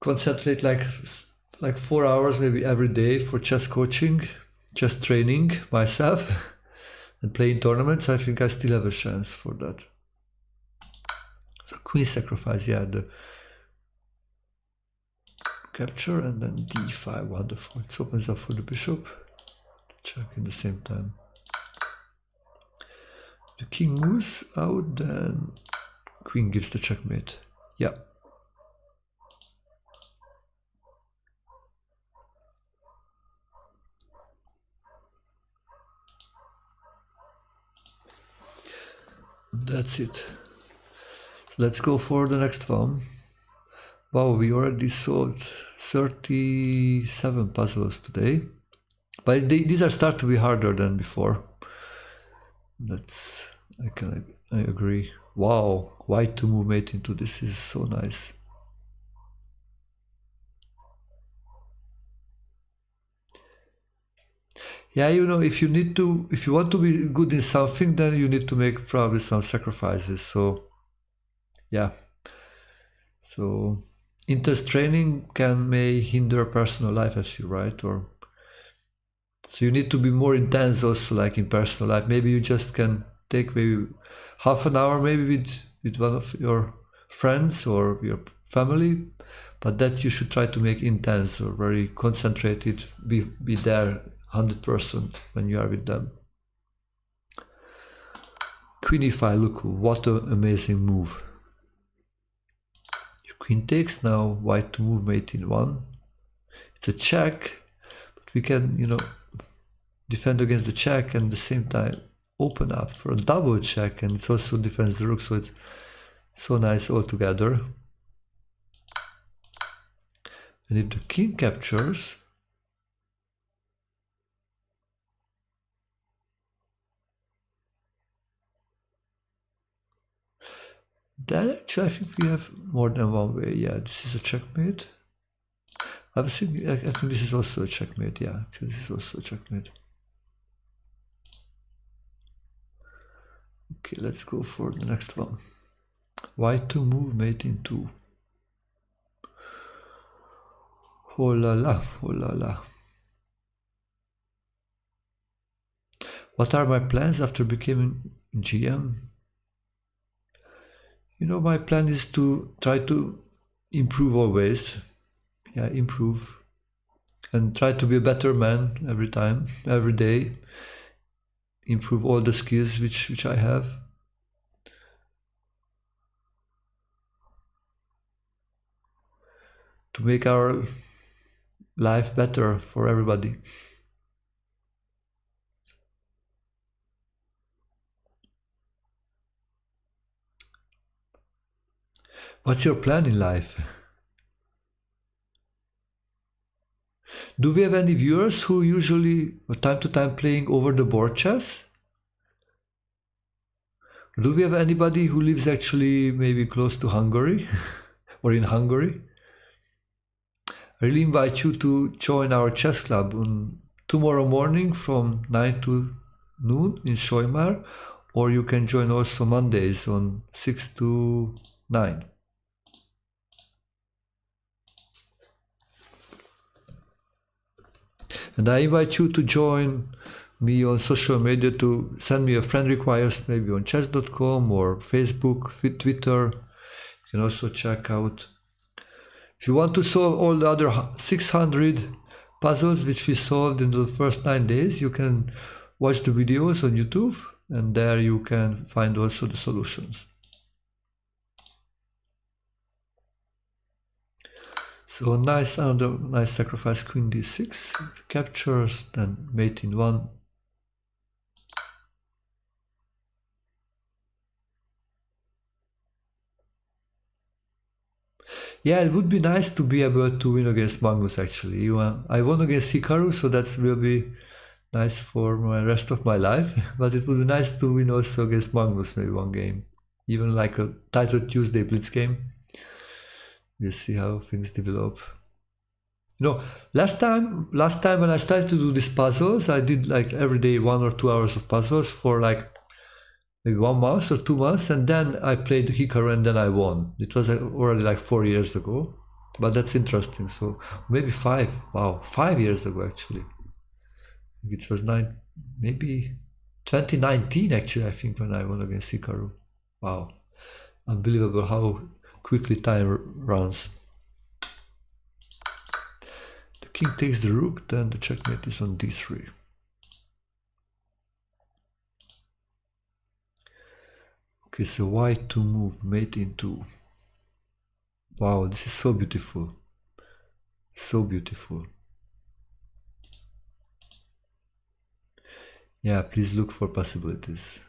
concentrate like 4 hours maybe every day for chess coaching, chess training myself, and playing tournaments. I think I still have a chance for that. So queen sacrifice, yeah, the capture, and then d5, wonderful. It opens up for the bishop. Check in the same time. The king moves out, then queen gives the checkmate. Yeah. That's it. So let's go for the next one. Wow, we already solved 37 puzzles today. But these are start to be harder than before. I agree. Wow, white to move mate into this is so nice. Yeah, if you want to be good in something, then you need to make probably some sacrifices. So, yeah. So, intense training may hinder personal life, as you write, or so you need to be more intense also, like in personal life. Maybe you just can take maybe half an hour, maybe with one of your friends or your family, but that you should try to make intense or very concentrated. Be there 100% when you are with them. Queen e5, look, what an amazing move. Queen takes now, white to move mate in 1. It's a check, but we can, defend against the check and at the same time open up for a double check, and it also defends the rook, so it's so nice altogether. And if the king captures, then actually I think we have more than one way. Yeah, this is a checkmate. I think this is also a checkmate. Yeah, actually this is also a checkmate. Okay, let's go for the next one. White to move mate in 2. Oh la la, oh la la. What are my plans after becoming GM? my plan is to try to improve always. Yeah, improve. And try to be a better man every time, every day. Improve all the skills which I have. To make our life better for everybody. What's your plan in life? Do we have any viewers who usually, time to time, playing over the board chess? Do we have anybody who lives actually maybe close to Hungary or in Hungary? I really invite you to join our chess club on tomorrow morning from 9 to noon in Sojmár, or you can join also Mondays on 6 to 9. And I invite you to join me on social media, to send me a friend request, maybe on chess.com or Facebook, Twitter. You can also check out. If you want to solve all the other 600 puzzles which we solved in the first 9 days, you can watch the videos on YouTube, and there you can find also the solutions. So another nice sacrifice, queen d6, captures, then mate in 1. Yeah, it would be nice to be able to win against Magnus actually. I won against Hikaru, so that will be nice for the rest of my life. But it would be nice to win also against Magnus, maybe one game. Even like a title Tuesday Blitz game. We'll see how things develop. Last time when I started to do these puzzles, I did like every day 1 or 2 hours of puzzles for like maybe 1 month or 2 months, and then I played Hikaru and then I won. It was already like 4 years ago, but that's interesting. So maybe 5. Wow, 5 years ago actually. It was maybe 2019 actually, I think, when I won against Hikaru. Wow, unbelievable how quickly time runs. The king takes the rook, then the checkmate is on d3. Okay, so white to move mate into. Wow, this is so beautiful. So beautiful. Yeah, please look for possibilities.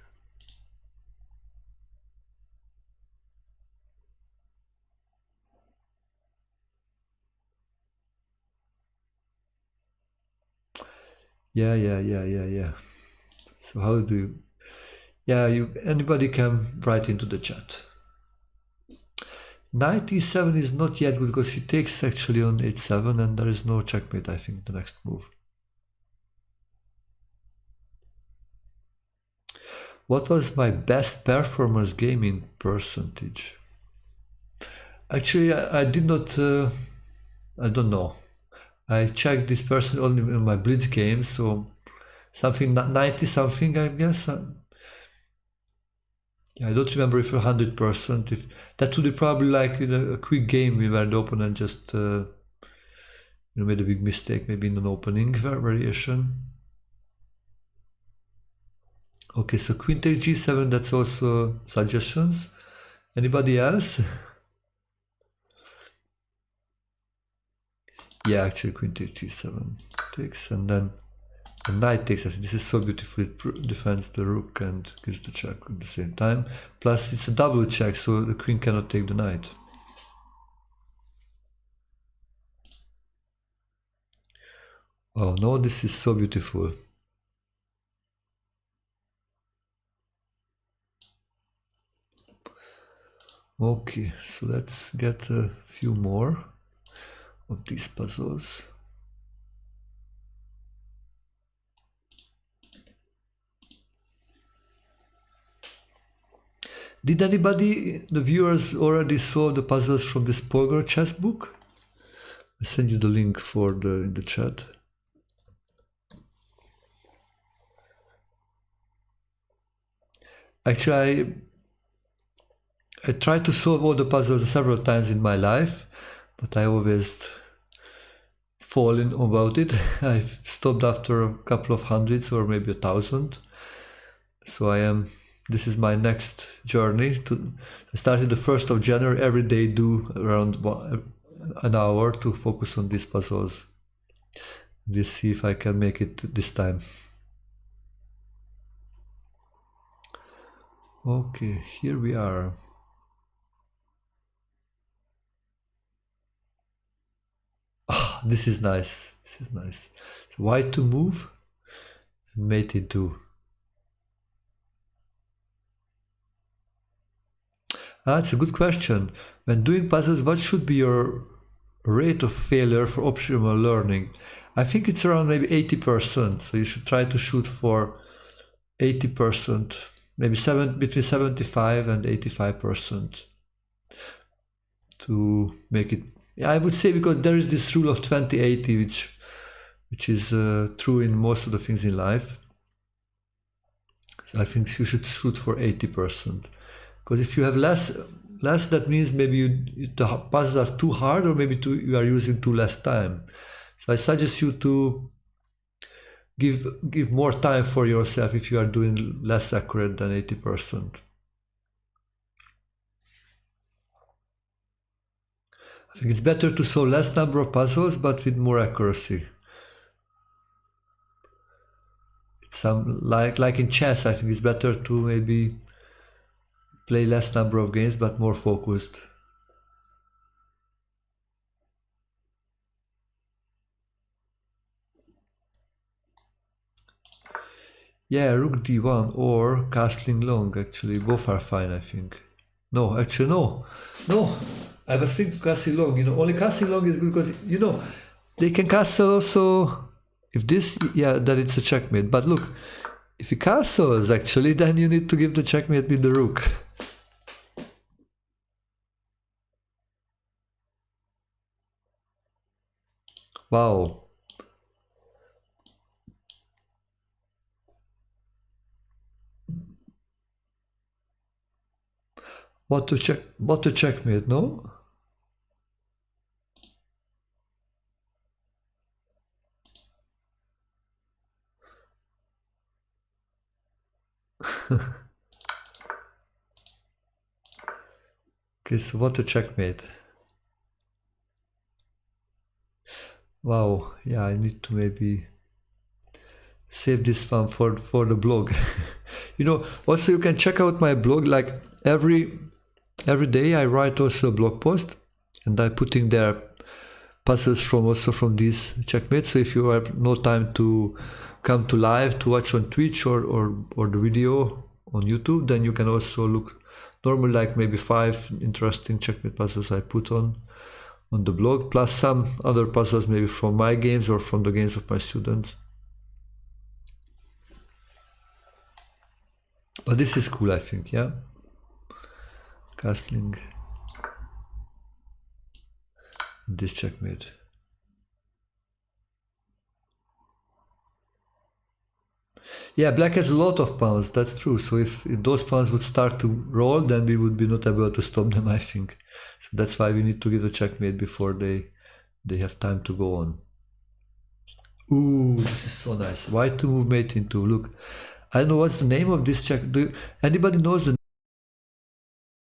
Yeah. So how do you... Yeah, anybody can write into the chat. Knight e7 is not yet good because he takes actually on h7 and there is no checkmate, I think, the next move. What was my best performance game in percentage? Actually, I did not, I don't know. I checked this person only in my Blitz game, so something 90 something, I guess. Yeah, I don't remember if 100%. If that would be probably like a quick game where the opponent just made a big mistake, maybe in an opening variation. Okay, so queen takes g7. That's also suggestions. Anybody else? Yeah, actually, queen takes g7 takes, and then the knight takes. This is so beautiful. It defends the rook and gives the check at the same time. Plus, it's a double check, so the queen cannot take the knight. Oh no, this is so beautiful. Okay, so let's get a few more of these puzzles. Did anybody, the viewers, already solve the puzzles from this Polgar chess book? I'll send you the link in the chat. Actually, I tried to solve all the puzzles several times in my life, but I always fallen about it. I've stopped after a couple of hundreds or maybe 1,000. So this is my next journey. I started the 1st of January, every day do around an hour to focus on these puzzles. We'll see if I can make it this time. Okay, here we are. Ah, this is nice. This is nice. So white to move and mate into. That's a good question. When doing puzzles, what should be your rate of failure for optimal learning? I think it's around maybe 80%. So you should try to shoot for 80%, maybe between 75 and 85% to make it. Yeah, I would say, because there is this rule of 20-80, which is true in most of the things in life. So I think you should shoot for 80%. Because if you have less, that means maybe the puzzle is too hard, or maybe you are using too less time. So I suggest you to give more time for yourself if you are doing less accurate than 80%. I think it's better to solve less number of puzzles, but with more accuracy. It's like in chess, I think it's better to maybe play less number of games, but more focused. Yeah, rook d1 or castling long, actually. Both are fine, I think. No, actually, no. No, I was thinking castling long. Only castling long is good because, they can castle also. If this, yeah, then it's a checkmate. But look, if he castles, actually, then you need to give the checkmate with the rook. Wow. What to checkmate, no? Okay, so what to checkmate? Wow, yeah, I need to maybe save this one for the blog. Also you can check out my blog. Like every day I write also a blog post, and I put in there puzzles from these checkmates. So if you have no time to come to live to watch on Twitch or the video on YouTube, then you can also look normally like maybe 5 interesting checkmate puzzles I put on the blog, plus some other puzzles maybe from my games or from the games of my students. But this is cool, I think, yeah. Castling. This checkmate. Yeah, black has a lot of pawns, that's true. So if those pawns would start to roll, then we would be not able to stop them, I think. So that's why we need to give a checkmate before they have time to go on. Ooh, this is so nice. White to move mate into. Look, I don't know what's the name of this check. Anybody knows the